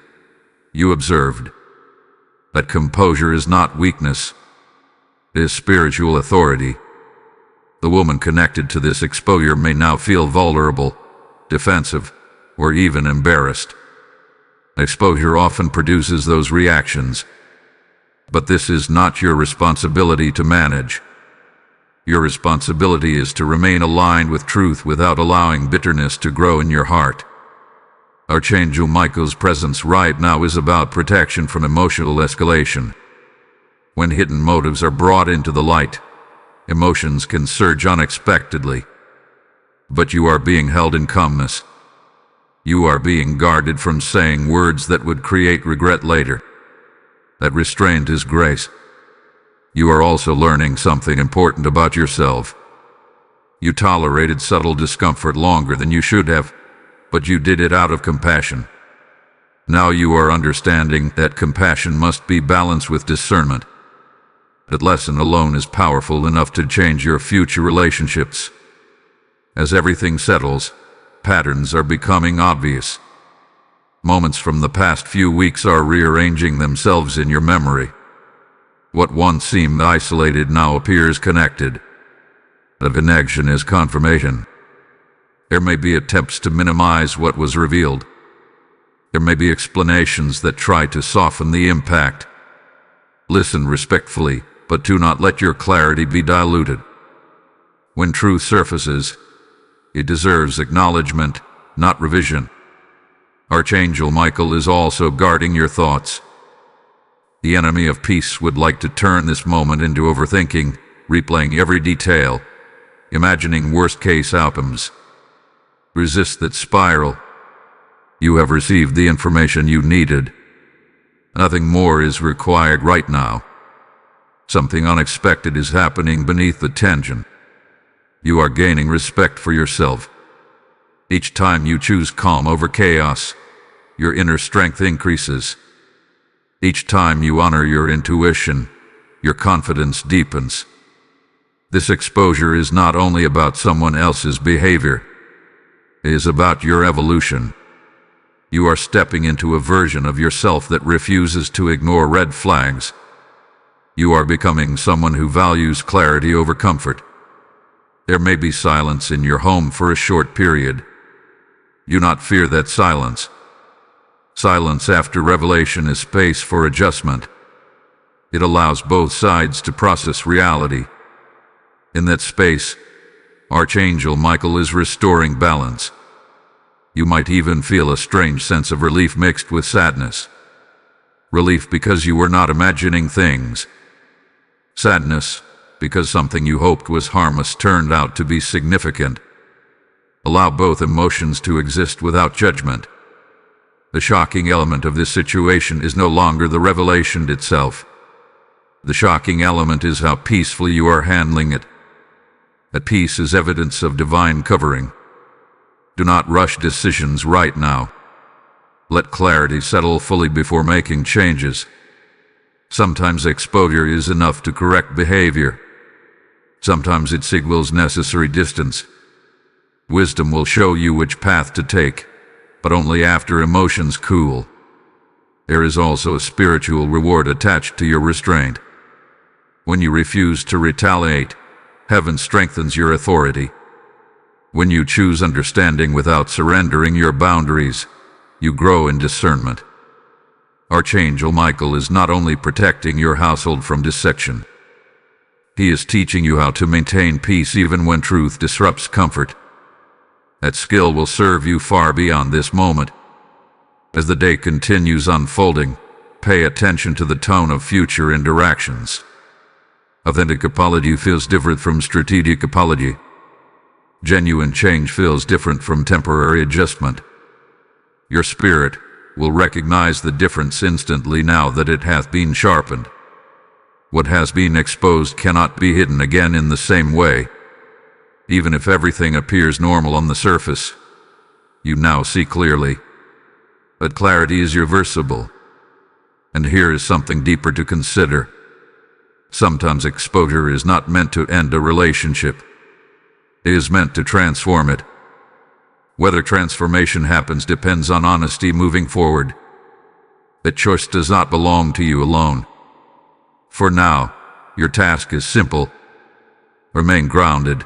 you observed. That composure is not weakness. It is spiritual authority. The woman connected to this exposure may now feel vulnerable, defensive, or even embarrassed. Exposure often produces those reactions. But this is not your responsibility to manage. Your responsibility is to remain aligned with truth without allowing bitterness to grow in your heart. Archangel Michael's presence right now is about protection from emotional escalation. When hidden motives are brought into the light, emotions can surge unexpectedly. But you are being held in calmness. You are being guarded from saying words that would create regret later. That restraint is grace. You are also learning something important about yourself. You tolerated subtle discomfort longer than you should have, but you did it out of compassion. Now you are understanding that compassion must be balanced with discernment. That lesson alone is powerful enough to change your future relationships. As everything settles, patterns are becoming obvious. Moments from the past few weeks are rearranging themselves in your memory. What once seemed isolated now appears connected. The connection is confirmation. There may be attempts to minimize what was revealed. There may be explanations that try to soften the impact. Listen respectfully, but do not let your clarity be diluted. When truth surfaces, it deserves acknowledgement, not revision. Archangel Michael is also guarding your thoughts. The enemy of peace would like to turn this moment into overthinking, replaying every detail, imagining worst-case outcomes. Resist that spiral. You have received the information you needed. Nothing more is required right now. Something unexpected is happening beneath the tension. You are gaining respect for yourself. Each time you choose calm over chaos, your inner strength increases. Each time you honor your intuition, your confidence deepens. This exposure is not only about someone else's behavior. It is about your evolution. You are stepping into a version of yourself that refuses to ignore red flags. You are becoming someone who values clarity over comfort. There may be silence in your home for a short period. Do not fear that silence. Silence after revelation is space for adjustment. It allows both sides to process reality. In that space, Archangel Michael is restoring balance. You might even feel a strange sense of relief mixed with sadness. Relief because you were not imagining things. Sadness because something you hoped was harmless turned out to be significant. Allow both emotions to exist without judgment. The shocking element of this situation is no longer the revelation itself. The shocking element is how peacefully you are handling it. That peace is evidence of divine covering. Do not rush decisions right now. Let clarity settle fully before making changes. Sometimes exposure is enough to correct behavior. Sometimes it signals necessary distance. Wisdom will show you which path to take, but only after emotions cool. There is also a spiritual reward attached to your restraint. When you refuse to retaliate, heaven strengthens your authority. When you choose understanding without surrendering your boundaries, you grow in discernment. Archangel Michael is not only protecting your household from dissection. He is teaching you how to maintain peace even when truth disrupts comfort. That skill will serve you far beyond this moment. As the day continues unfolding, pay attention to the tone of future interactions. Authentic apology feels different from strategic apology. Genuine change feels different from temporary adjustment. Your spirit will recognize the difference instantly now that it hath been sharpened. What has been exposed cannot be hidden again in the same way. Even if everything appears normal on the surface, you now see clearly. But clarity is irreversible. And here is something deeper to consider. Sometimes exposure is not meant to end a relationship. It is meant to transform it. Whether transformation happens depends on honesty moving forward. That choice does not belong to you alone. For now, your task is simple. Remain grounded.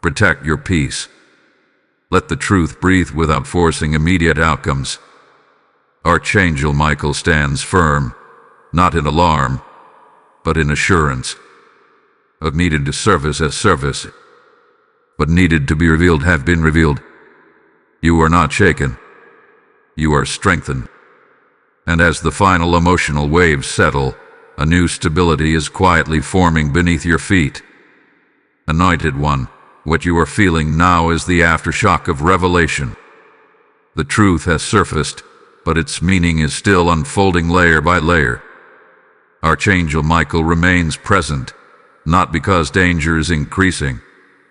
Protect your peace. Let the truth breathe without forcing immediate outcomes. Archangel Michael stands firm, not in alarm, but in assurance. What needed to service as service. What needed to be revealed have been revealed. You are not shaken. You are strengthened. And as the final emotional waves settle, a new stability is quietly forming beneath your feet. Anointed one, what you are feeling now is the aftershock of revelation. The truth has surfaced, but its meaning is still unfolding layer by layer. Archangel Michael remains present, not because danger is increasing,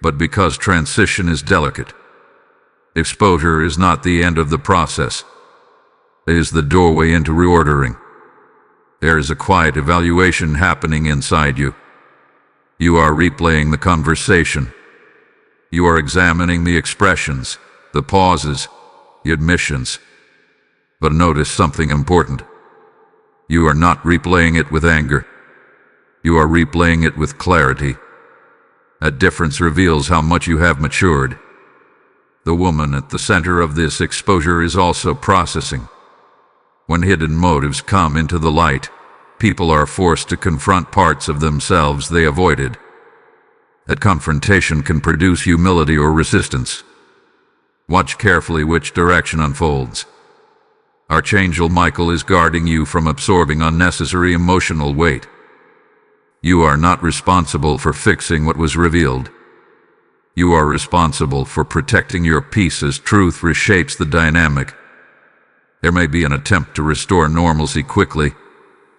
but because transition is delicate. Exposure is not the end of the process. It is the doorway into reordering. There is a quiet evaluation happening inside you. You are replaying the conversation. You are examining the expressions, the pauses, the admissions. But notice something important. You are not replaying it with anger. You are replaying it with clarity. That difference reveals how much you have matured. The woman at the center of this exposure is also processing. When hidden motives come into the light, people are forced to confront parts of themselves they avoided. That confrontation can produce humility or resistance. Watch carefully which direction unfolds. Archangel Michael is guarding you from absorbing unnecessary emotional weight. You are not responsible for fixing what was revealed. You are responsible for protecting your peace as truth reshapes the dynamic. There may be an attempt to restore normalcy quickly,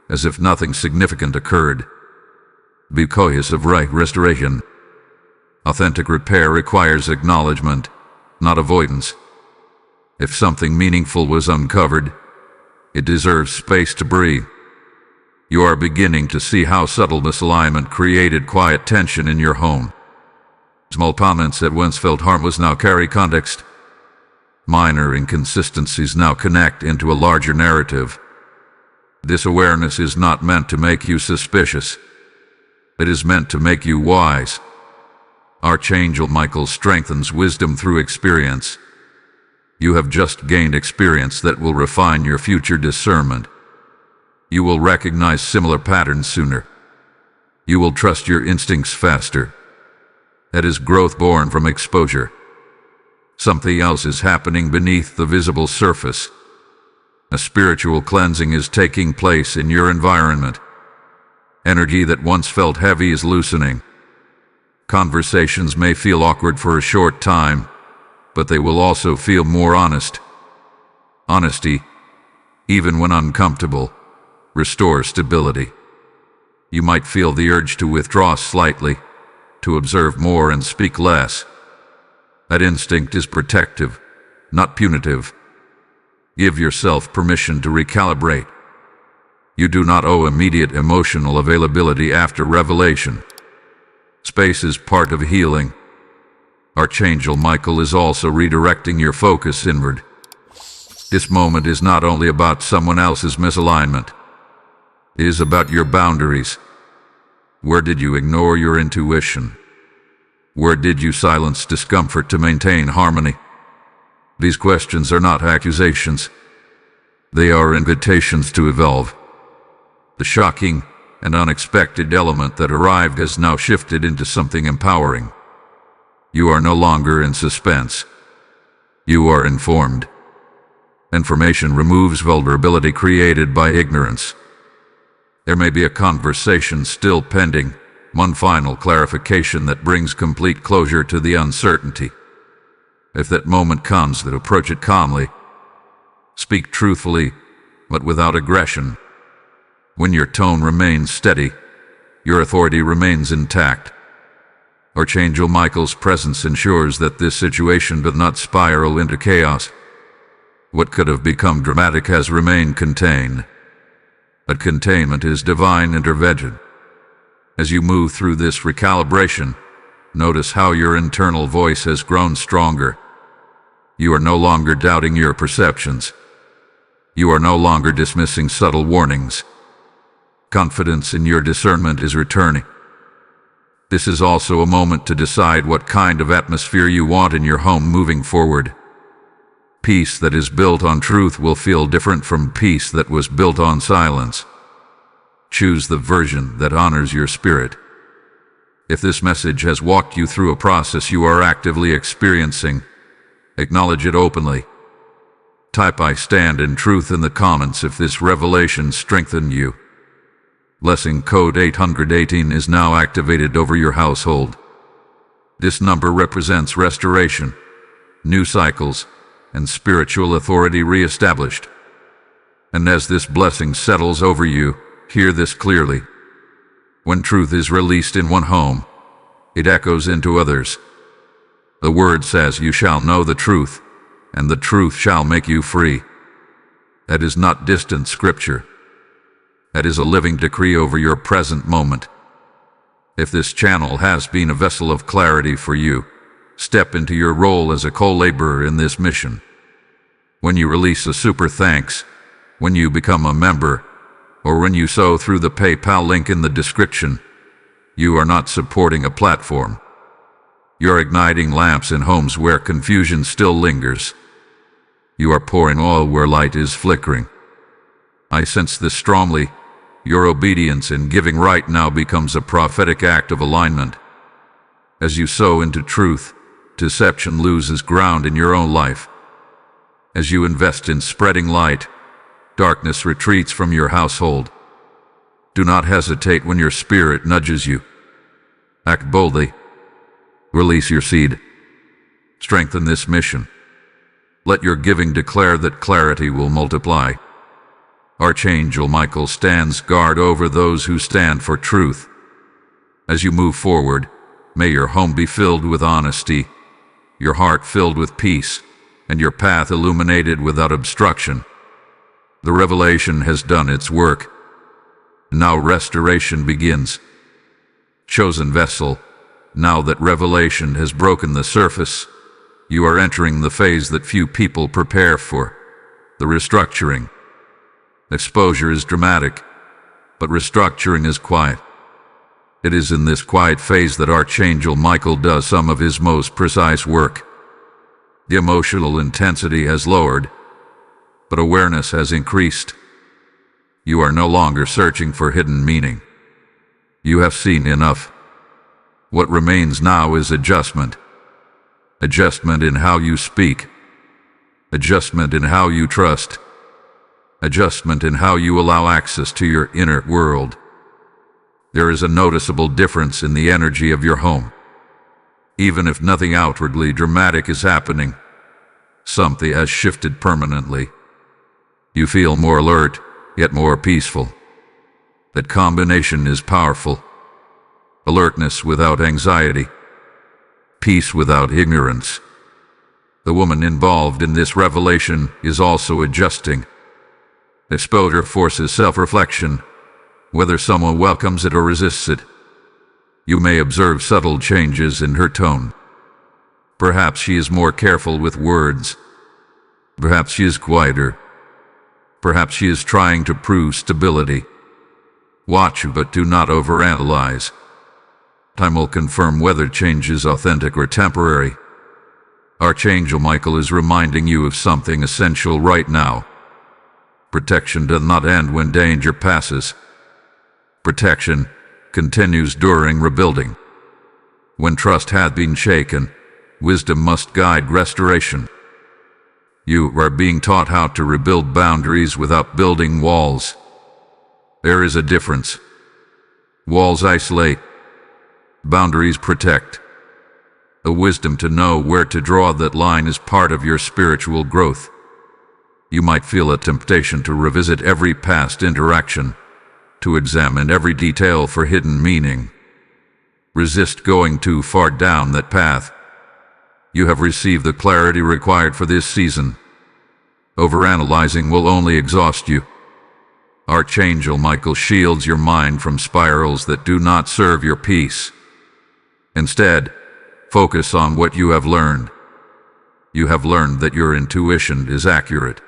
as if nothing significant occurred. Be cautious of restoration. Authentic repair requires acknowledgement, not avoidance. If something meaningful was uncovered, it deserves space to breathe. You are beginning to see how subtle misalignment created quiet tension in your home. Small comments that once felt harmless now carry context. Minor inconsistencies now connect into a larger narrative. This awareness is not meant to make you suspicious. It is meant to make you wise. Archangel Michael strengthens wisdom through experience. You have just gained experience that will refine your future discernment. You will recognize similar patterns sooner. You will trust your instincts faster. That is growth born from exposure. Something else is happening beneath the visible surface. A spiritual cleansing is taking place in your environment. Energy that once felt heavy is loosening. Conversations may feel awkward for a short time, but they will also feel more honest. Honesty, even when uncomfortable, restores stability. You might feel the urge to withdraw slightly, to observe more and speak less. That instinct is protective, not punitive. Give yourself permission to recalibrate. You do not owe immediate emotional availability after revelation. Space is part of healing. Archangel Michael is also redirecting your focus inward. This moment is not only about someone else's misalignment. It is about your boundaries. Where did you ignore your intuition? Where did you silence discomfort to maintain harmony? These questions are not accusations. They are invitations to evolve. The shocking and unexpected element that arrived has now shifted into something empowering. You are no longer in suspense. You are informed. Information removes vulnerability created by ignorance. There may be a conversation still pending, one final clarification that brings complete closure to the uncertainty. If that moment comes, then approach it calmly. Speak truthfully, but without aggression. When your tone remains steady, your authority remains intact. Archangel Michael's presence ensures that this situation does not spiral into chaos. What could have become dramatic has remained contained. But containment is divine intervention. As you move through this recalibration, notice how your internal voice has grown stronger. You are no longer doubting your perceptions. You are no longer dismissing subtle warnings. Confidence in your discernment is returning. This is also a moment to decide what kind of atmosphere you want in your home moving forward. Peace that is built on truth will feel different from peace that was built on silence. Choose the version that honors your spirit. If this message has walked you through a process you are actively experiencing, acknowledge it openly. Type "I stand in truth" in the comments if this revelation strengthened you. Blessing code 818 is now activated over your household. This number represents restoration, new cycles, and spiritual authority reestablished. And as this blessing settles over you, hear this clearly. When truth is released in one home, it echoes into others. The word says, "You shall know the truth, and the truth shall make you free." That is not distant scripture. That is a living decree over your present moment. If this channel has been a vessel of clarity for you, step into your role as a co-laborer in this mission. When you release a super thanks, when you become a member, or when you sow through the PayPal link in the description, you are not supporting a platform. You're igniting lamps in homes where confusion still lingers. You are pouring oil where light is flickering. I sense this strongly. Your obedience in giving right now becomes a prophetic act of alignment. As you sow into truth, deception loses ground in your own life. As you invest in spreading light, darkness retreats from your household. Do not hesitate when your spirit nudges you. Act boldly. Release your seed. Strengthen this mission. Let your giving declare that clarity will multiply. Archangel Michael stands guard over those who stand for truth. As you move forward, may your home be filled with honesty, your heart filled with peace, and your path illuminated without obstruction. The revelation has done its work. Now restoration begins. Chosen vessel, now that revelation has broken the surface, you are entering the phase that few people prepare for, the restructuring. Exposure is dramatic, but restructuring is quiet. It is in this quiet phase that Archangel Michael does some of his most precise work. The emotional intensity has lowered, but awareness has increased. You are no longer searching for hidden meaning. You have seen enough. What remains now is adjustment. Adjustment in how you speak. Adjustment in how you trust. Adjustment in how you allow access to your inner world. There is a noticeable difference in the energy of your home. Even if nothing outwardly dramatic is happening, something has shifted permanently. You feel more alert, yet more peaceful. That combination is powerful. Alertness without anxiety. Peace without ignorance. The woman involved in this revelation is also adjusting. Exposure forces self-reflection, whether someone welcomes it or resists it. You may observe subtle changes in her tone. Perhaps she is more careful with words. Perhaps she is quieter. Perhaps she is trying to prove stability. Watch but do not overanalyze. Time will confirm whether change is authentic or temporary. Archangel Michael is reminding you of something essential right now. Protection does not end when danger passes. Protection continues during rebuilding. When trust has been shaken, wisdom must guide restoration. You are being taught how to rebuild boundaries without building walls. There is a difference. Walls isolate. Boundaries protect. The wisdom to know where to draw that line is part of your spiritual growth. You might feel a temptation to revisit every past interaction, to examine every detail for hidden meaning. Resist going too far down that path. You have received the clarity required for this season. Overanalyzing will only exhaust you. Archangel Michael shields your mind from spirals that do not serve your peace. Instead, focus on what you have learned. You have learned that your intuition is accurate.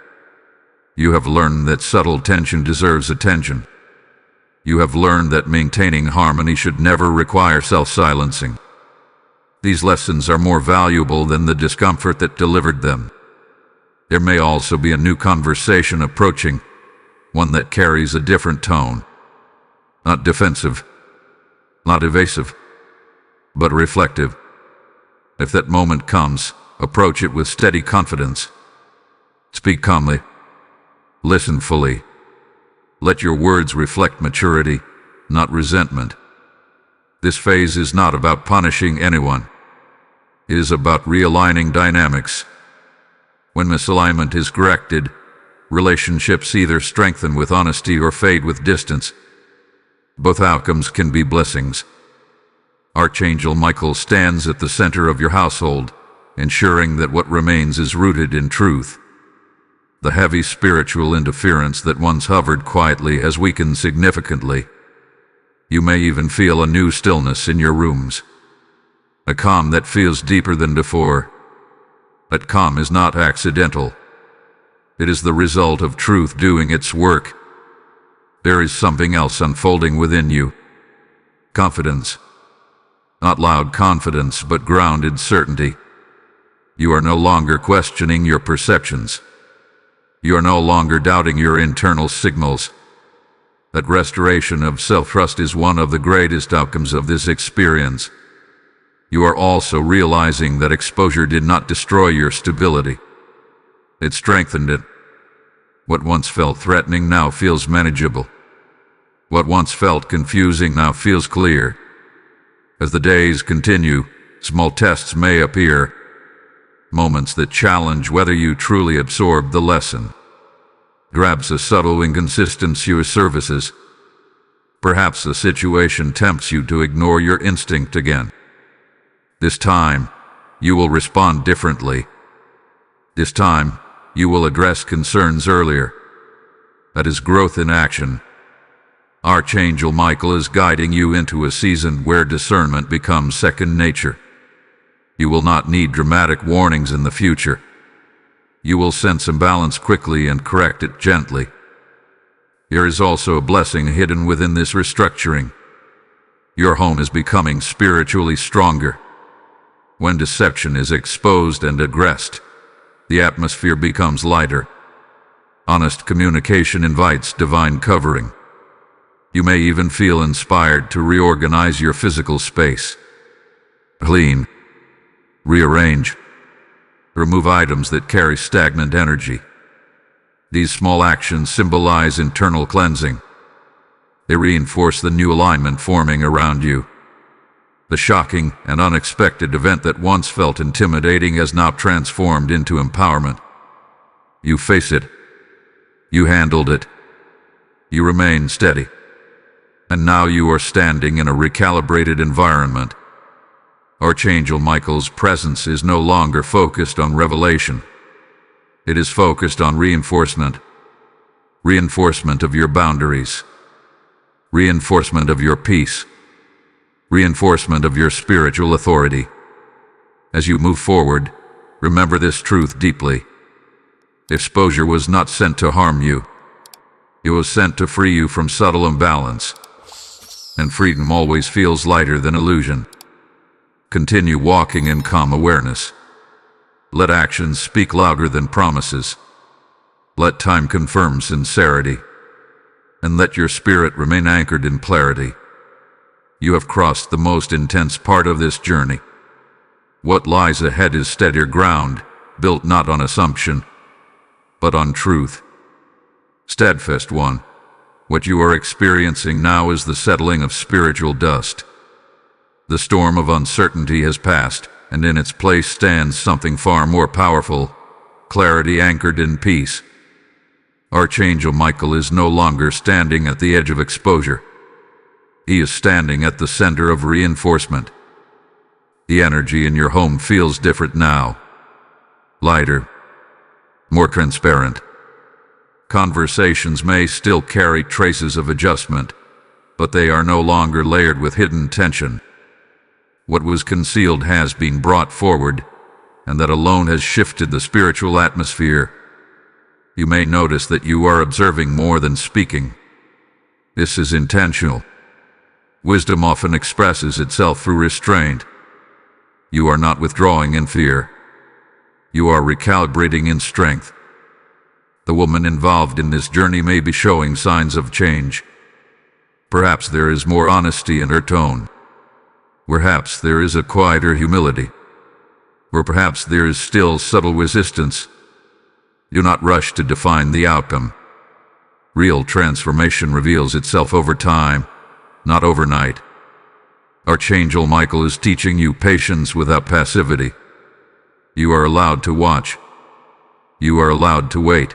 You have learned that subtle tension deserves attention. You have learned that maintaining harmony should never require self-silencing. These lessons are more valuable than the discomfort that delivered them. There may also be a new conversation approaching, one that carries a different tone. Not defensive, not evasive, but reflective. If that moment comes, approach it with steady confidence. Speak calmly. Listen fully. Let your words reflect maturity, not resentment. This phase is not about punishing anyone. It is about realigning dynamics. When misalignment is corrected, relationships either strengthen with honesty or fade with distance. Both outcomes can be blessings. Archangel Michael stands at the center of your household, ensuring that what remains is rooted in truth. The heavy spiritual interference that once hovered quietly has weakened significantly. You may even feel a new stillness in your rooms. A calm that feels deeper than before. That calm is not accidental. It is the result of truth doing its work. There is something else unfolding within you. Confidence. Not loud confidence, but grounded certainty. You are no longer questioning your perceptions. You are no longer doubting your internal signals. That restoration of self-trust is one of the greatest outcomes of this experience. You are also realizing that exposure did not destroy your stability. It strengthened it. What once felt threatening now feels manageable. What once felt confusing now feels clear. As the days continue, small tests may appear. Moments that challenge whether you truly absorbed the lesson. Grabs a subtle inconsistency or services. Perhaps the situation tempts you to ignore your instinct again. This time, you will respond differently. This time, you will address concerns earlier. That is growth in action. Archangel Michael is guiding you into a season where discernment becomes second nature. You will not need dramatic warnings in the future. You will sense imbalance quickly and correct it gently. There is also a blessing hidden within this restructuring. Your home is becoming spiritually stronger. When deception is exposed and aggressed, the atmosphere becomes lighter. Honest communication invites divine covering. You may even feel inspired to reorganize your physical space. Clean. Rearrange. Remove items that carry stagnant energy. These small actions symbolize internal cleansing. They reinforce the new alignment forming around you. The shocking and unexpected event that once felt intimidating has now transformed into empowerment. You face it. You handled it. You remain steady. And now you are standing in a recalibrated environment. Archangel Michael's presence is no longer focused on revelation. It is focused on reinforcement. Reinforcement of your boundaries. Reinforcement of your peace. Reinforcement of your spiritual authority. As you move forward, remember this truth deeply. Exposure was not sent to harm you. It was sent to free you from subtle imbalance. And freedom always feels lighter than illusion. Continue walking in calm awareness. Let actions speak louder than promises. Let time confirm sincerity. And let your spirit remain anchored in clarity. You have crossed the most intense part of this journey. What lies ahead is steadier ground, built not on assumption, but on truth. Steadfast one, what you are experiencing now is the settling of spiritual dust. The storm of uncertainty has passed, and in its place stands something far more powerful, clarity anchored in peace. Archangel Michael is no longer standing at the edge of exposure. He is standing at the center of reinforcement. The energy in your home feels different now. Lighter, more transparent. Conversations may still carry traces of adjustment, but they are no longer layered with hidden tension. What was concealed has been brought forward, and that alone has shifted the spiritual atmosphere. You may notice that you are observing more than speaking. This is intentional. Wisdom often expresses itself through restraint. You are not withdrawing in fear. You are recalibrating in strength. The woman involved in this journey may be showing signs of change. Perhaps there is more honesty in her tone. Perhaps there is a quieter humility. Or perhaps there is still subtle resistance. Do not rush to define the outcome. Real transformation reveals itself over time, not overnight. Archangel Michael is teaching you patience without passivity. You are allowed to watch. You are allowed to wait.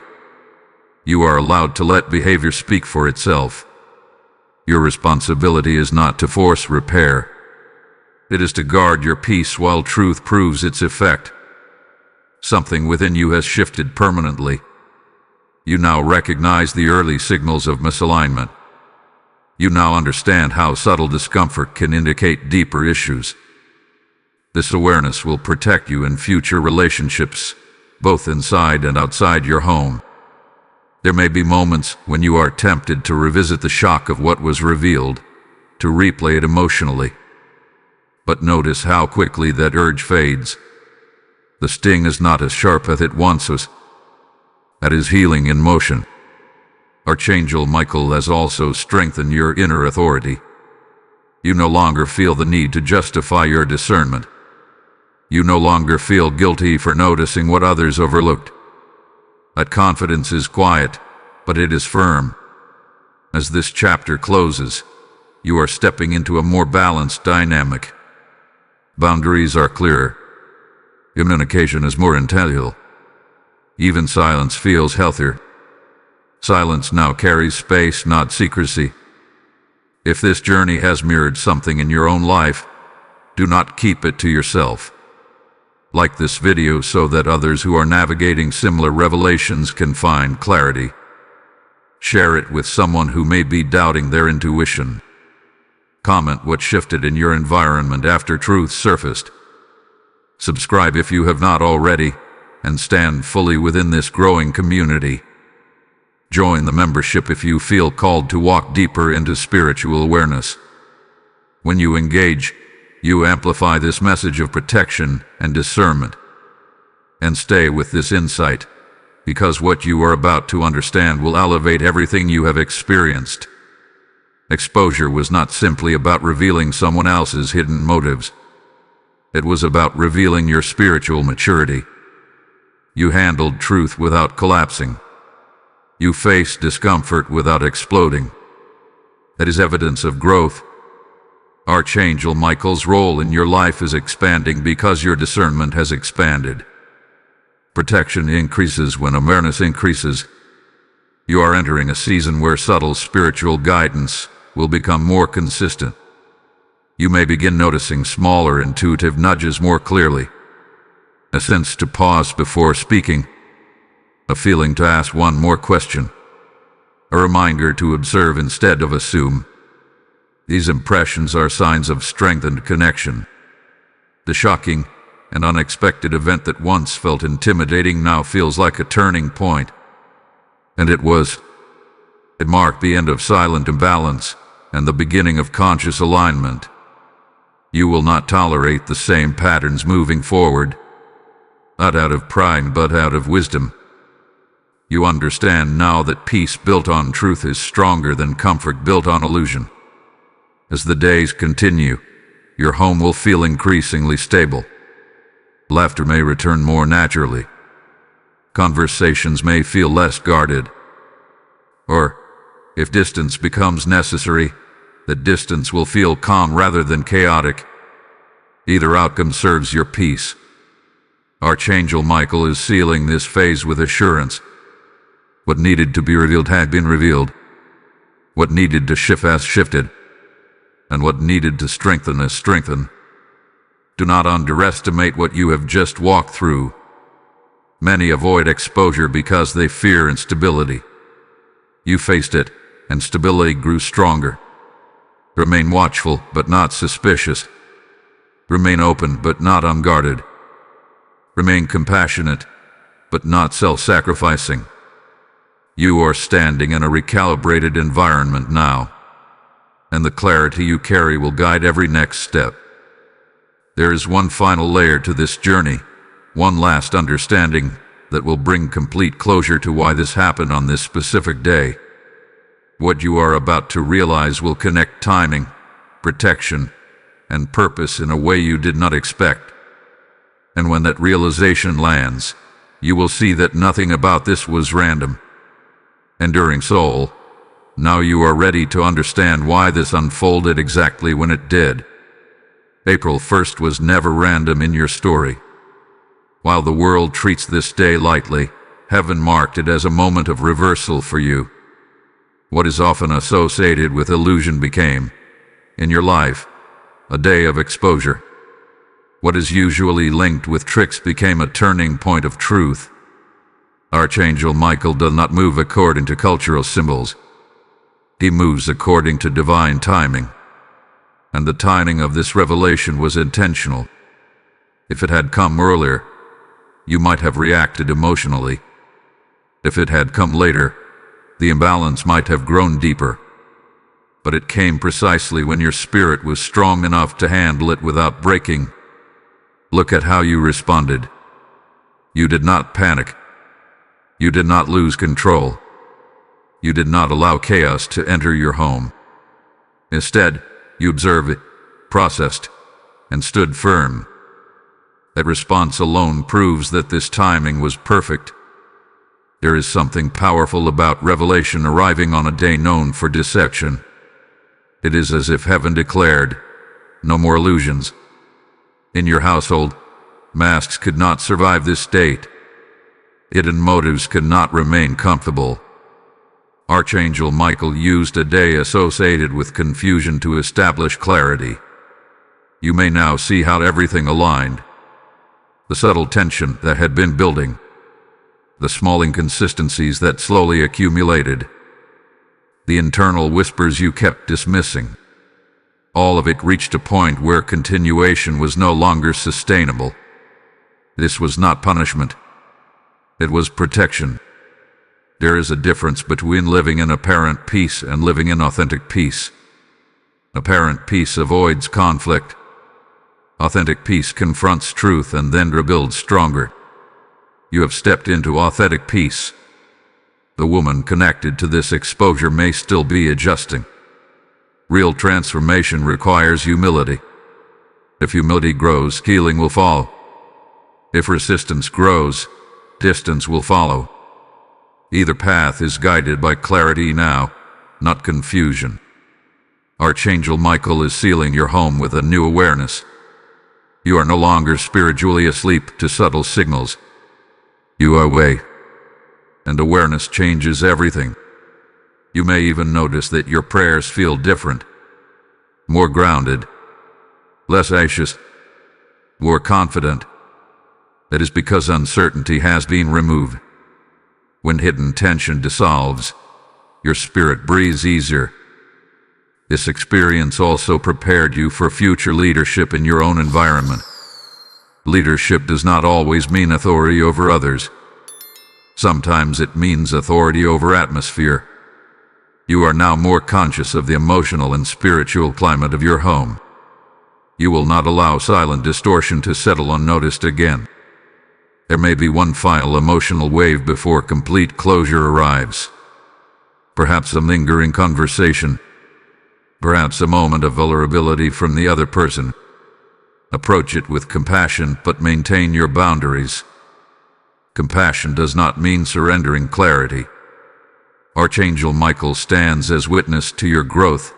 You are allowed to let behavior speak for itself. Your responsibility is not to force repair. It is to guard your peace while truth proves its effect. Something within you has shifted permanently. You now recognize the early signals of misalignment. You now understand how subtle discomfort can indicate deeper issues. This awareness will protect you in future relationships, both inside and outside your home. There may be moments when you are tempted to revisit the shock of what was revealed, to replay it emotionally. But notice how quickly that urge fades. The sting is not as sharp as it once was. That is healing in motion. Archangel Michael has also strengthened your inner authority. You no longer feel the need to justify your discernment. You no longer feel guilty for noticing what others overlooked. That confidence is quiet, but it is firm. As this chapter closes, you are stepping into a more balanced dynamic. Boundaries are clearer. Communication is more intelligent. Even silence feels healthier. Silence now carries space, not secrecy. If this journey has mirrored something in your own life, do not keep it to yourself. Like this video so that others who are navigating similar revelations can find clarity. Share it with someone who may be doubting their intuition. Comment what shifted in your environment after truth surfaced. Subscribe if you have not already, and stand fully within this growing community. Join the membership if you feel called to walk deeper into spiritual awareness. When you engage, you amplify this message of protection and discernment. And stay with this insight, because what you are about to understand will elevate everything you have experienced. Exposure was not simply about revealing someone else's hidden motives. It was about revealing your spiritual maturity. You handled truth without collapsing. You faced discomfort without exploding. That is evidence of growth. Archangel Michael's role in your life is expanding because your discernment has expanded. Protection increases when awareness increases. You are entering a season where subtle spiritual guidance will become more consistent. You may begin noticing smaller intuitive nudges more clearly. A sense to pause before speaking. A feeling to ask one more question. A reminder to observe instead of assume. These impressions are signs of strengthened connection. The shocking and unexpected event that once felt intimidating now feels like a turning point. And it was. It marked the end of silent imbalance and the beginning of conscious alignment. You will not tolerate the same patterns moving forward, not out of pride but out of wisdom. You understand now that peace built on truth is stronger than comfort built on illusion. As the days continue, your home will feel increasingly stable. Laughter may return more naturally. Conversations may feel less guarded. Or, if distance becomes necessary, that distance will feel calm rather than chaotic. Either outcome serves your peace. Archangel Michael is sealing this phase with assurance. What needed to be revealed had been revealed. What needed to shift has shifted. And what needed to strengthen has strengthened. Do not underestimate what you have just walked through. Many avoid exposure because they fear instability. You faced it, and stability grew stronger. Remain watchful, but not suspicious. Remain open, but not unguarded. Remain compassionate, but not self-sacrificing. You are standing in a recalibrated environment now, and the clarity you carry will guide every next step. There is one final layer to this journey, one last understanding that will bring complete closure to why this happened on this specific day. What you are about to realize will connect timing, protection, and purpose in a way you did not expect. And when that realization lands, you will see that nothing about this was random. Enduring soul, now you are ready to understand why this unfolded exactly when it did. April 1st was never random in your story. While the world treats this day lightly, heaven marked it as a moment of reversal for you. What is often associated with illusion became, in your life, a day of exposure. What is usually linked with tricks became a turning point of truth. Archangel Michael does not move according to cultural symbols. He moves according to divine timing. And the timing of this revelation was intentional. If it had come earlier, you might have reacted emotionally. If it had come later, the imbalance might have grown deeper. But it came precisely when your spirit was strong enough to handle it without breaking. Look at how you responded. You did not panic. You did not lose control. You did not allow chaos to enter your home. Instead, you observed it, processed, and stood firm. That response alone proves that this timing was perfect. There is something powerful about revelation arriving on a day known for deception. It is as if heaven declared, no more illusions. In your household, masks could not survive this state. Hidden motives could not remain comfortable. Archangel Michael used a day associated with confusion to establish clarity. You may now see how everything aligned. The subtle tension that had been building. The small inconsistencies that slowly accumulated. The internal whispers you kept dismissing. All of it reached a point where continuation was no longer sustainable. This was not punishment. It was protection. There is a difference between living in apparent peace and living in authentic peace. Apparent peace avoids conflict. Authentic peace confronts truth and then rebuilds stronger. You have stepped into authentic peace. The woman connected to this exposure may still be adjusting. Real transformation requires humility. If humility grows, healing will follow. If resistance grows, distance will follow. Either path is guided by clarity now, not confusion. Archangel Michael is sealing your home with a new awareness. You are no longer spiritually asleep to subtle signals. You are awake, and awareness changes everything. You may even notice that your prayers feel different, more grounded, less anxious, more confident. That is because uncertainty has been removed. When hidden tension dissolves, your spirit breathes easier. This experience also prepared you for future leadership in your own environment. Leadership does not always mean authority over others. Sometimes it means authority over atmosphere. You are now more conscious of the emotional and spiritual climate of your home. You will not allow silent distortion to settle unnoticed again. There may be one final emotional wave before complete closure arrives. Perhaps a lingering conversation. Perhaps a moment of vulnerability from the other person. Approach it with compassion, but maintain your boundaries. Compassion does not mean surrendering clarity. Archangel Michael stands as witness to your growth.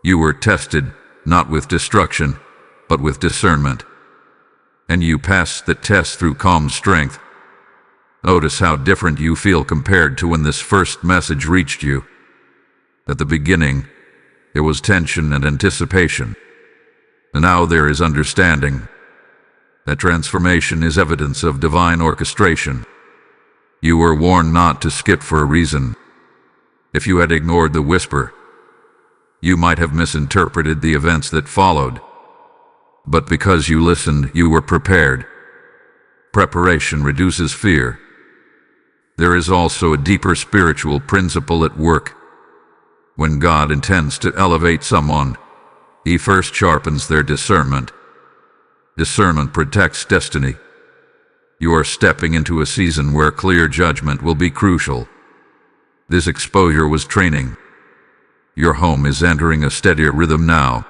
You were tested, not with destruction, but with discernment. And you passed the test through calm strength. Notice how different you feel compared to when this first message reached you. At the beginning, there was tension and anticipation. And now there is understanding. That transformation is evidence of divine orchestration. You were warned not to skip for a reason. If you had ignored the whisper, you might have misinterpreted the events that followed. But because you listened, you were prepared. Preparation reduces fear. There is also a deeper spiritual principle at work. When God intends to elevate someone, He first sharpens their discernment. Discernment protects destiny. You are stepping into a season where clear judgment will be crucial. This exposure was training. Your home is entering a steadier rhythm now.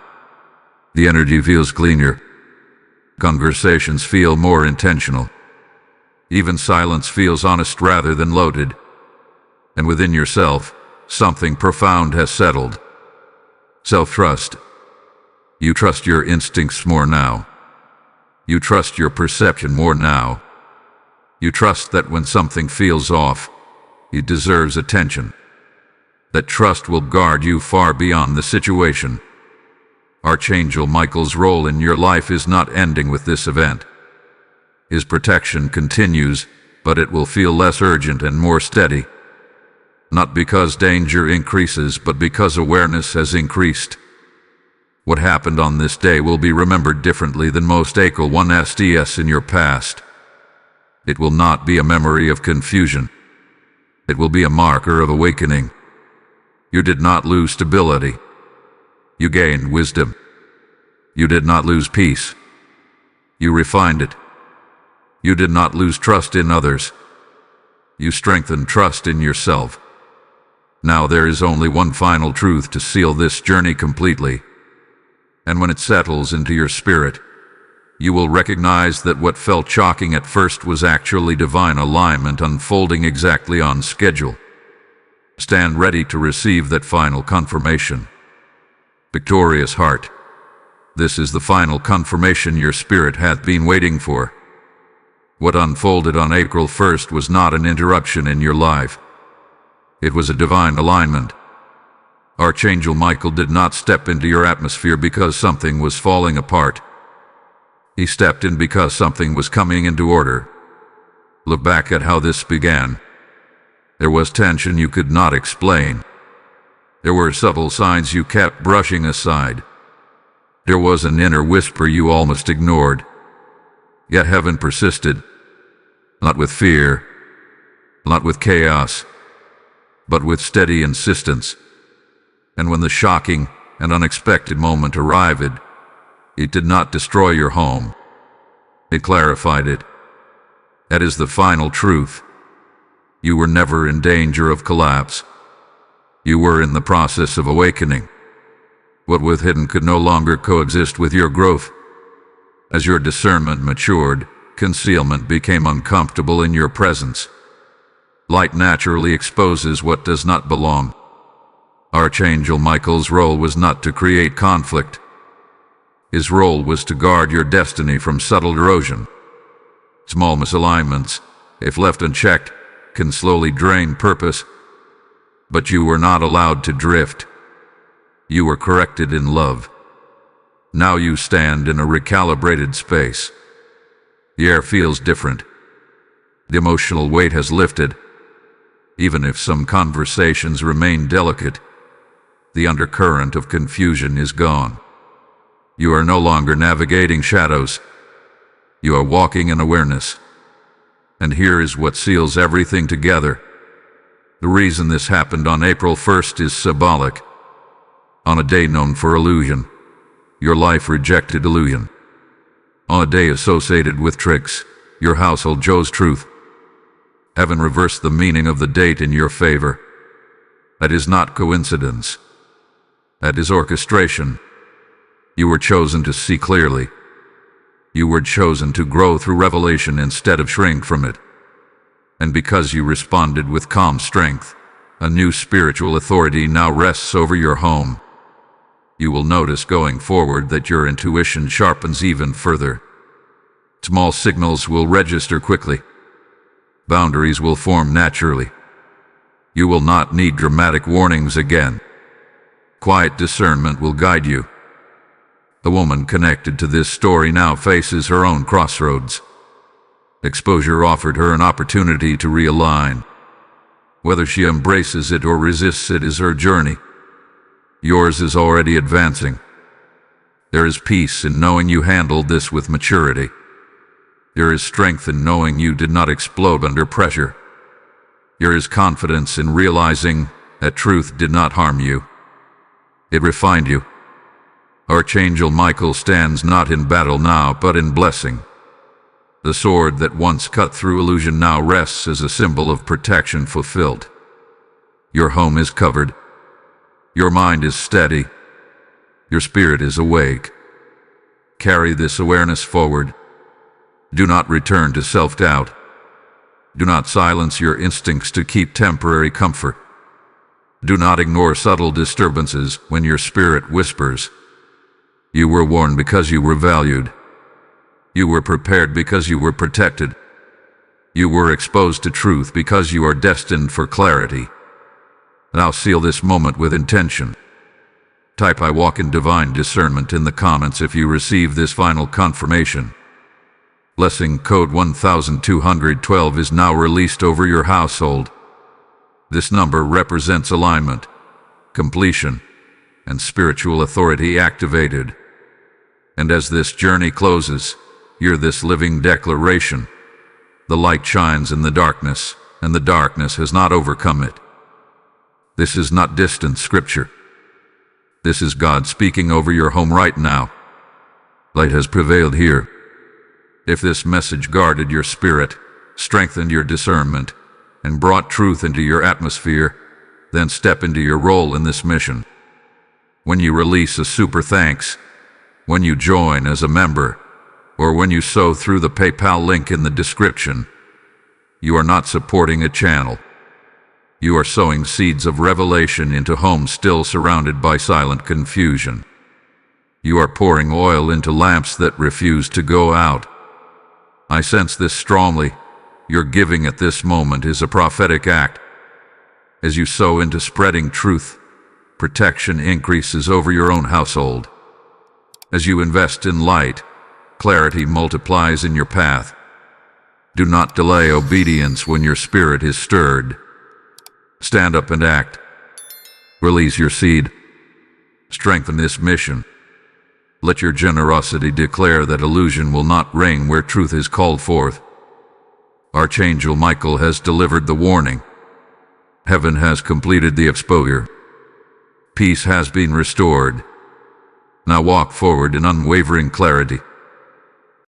The energy feels cleaner. Conversations feel more intentional. Even silence feels honest rather than loaded. And within yourself, something profound has settled. Self-trust. You trust your instincts more now. You trust your perception more now. You trust that when something feels off, it deserves attention. That trust will guard you far beyond the situation. Archangel Michael's role in your life is not ending with this event. His protection continues, but it will feel less urgent and more steady. Not because danger increases, but because awareness has increased. What happened on this day will be remembered differently than most April 1 SDS in your past. It will not be a memory of confusion. It will be a marker of awakening. You did not lose stability. You gained wisdom. You did not lose peace. You refined it. You did not lose trust in others. You strengthened trust in yourself. Now there is only one final truth to seal this journey completely. And when it settles into your spirit, you will recognize that what felt shocking at first was actually divine alignment unfolding exactly on schedule. Stand ready to receive that final confirmation. Victorious heart. This is the final confirmation your spirit hath been waiting for. What unfolded on April 1st was not an interruption in your life. It was a divine alignment. Archangel Michael did not step into your atmosphere because something was falling apart. He stepped in because something was coming into order. Look back at how this began. There was tension you could not explain. There were subtle signs you kept brushing aside. There was an inner whisper you almost ignored. Yet heaven persisted. Not with fear, not with chaos, but with steady insistence. And when the shocking and unexpected moment arrived, it did not destroy your home. It clarified it. That is the final truth. You were never in danger of collapse. You were in the process of awakening. What was hidden could no longer coexist with your growth. As your discernment matured, concealment became uncomfortable in your presence. Light naturally exposes what does not belong. Archangel Michael's role was not to create conflict. His role was to guard your destiny from subtle erosion. Small misalignments, if left unchecked, can slowly drain purpose. But you were not allowed to drift. You were corrected in love. Now you stand in a recalibrated space. The air feels different. The emotional weight has lifted. Even if some conversations remain delicate, the undercurrent of confusion is gone. You are no longer navigating shadows. You are walking in awareness. And here is what seals everything together. The reason this happened on April 1st is symbolic. On a day known for illusion, your life rejected illusion. On a day associated with tricks, your household chose truth. Heaven reversed the meaning of the date in your favor. That is not coincidence. That is orchestration. You were chosen to see clearly. You were chosen to grow through revelation instead of shrink from it. And because you responded with calm strength, a new spiritual authority now rests over your home. You will notice going forward that your intuition sharpens even further. Small signals will register quickly. Boundaries will form naturally. You will not need dramatic warnings again. Quiet discernment will guide you. The woman connected to this story now faces her own crossroads. Exposure offered her an opportunity to realign. Whether she embraces it or resists it is her journey. Yours is already advancing. There is peace in knowing you handled this with maturity. There is strength in knowing you did not explode under pressure. There is confidence in realizing that truth did not harm you. It refined you. Archangel Michael stands not in battle now, but in blessing. The sword that once cut through illusion now rests as a symbol of protection fulfilled. Your home is covered. Your mind is steady. Your spirit is awake. Carry this awareness forward. Do not return to self-doubt. Do not silence your instincts to keep temporary comfort. Do not ignore subtle disturbances when your spirit whispers. You were warned because you were valued. You were prepared because you were protected. You were exposed to truth because you are destined for clarity. Now seal this moment with intention. Type "I walk in divine discernment" in the comments if you receive this final confirmation. Blessing code 1212 is now released over your household. This number represents alignment, completion, and spiritual authority activated. And as this journey closes, hear this living declaration. The light shines in the darkness, and the darkness has not overcome it. This is not distant scripture. This is God speaking over your home right now. Light has prevailed here. If this message guarded your spirit, strengthened your discernment, and brought truth into your atmosphere, then step into your role in this mission. When you release a super thanks, when you join as a member, or when you sow through the PayPal link in the description, you are not supporting a channel. You are sowing seeds of revelation into homes still surrounded by silent confusion. You are pouring oil into lamps that refuse to go out. I sense this strongly. Your giving at this moment is a prophetic act. As you sow into spreading truth, protection increases over your own household. As you invest in light, clarity multiplies in your path. Do not delay obedience when your spirit is stirred. Stand up and act. Release your seed. Strengthen this mission. Let your generosity declare that illusion will not reign where truth is called forth. Archangel Michael has delivered the warning. Heaven has completed the exposure. Peace has been restored. Now walk forward in unwavering clarity.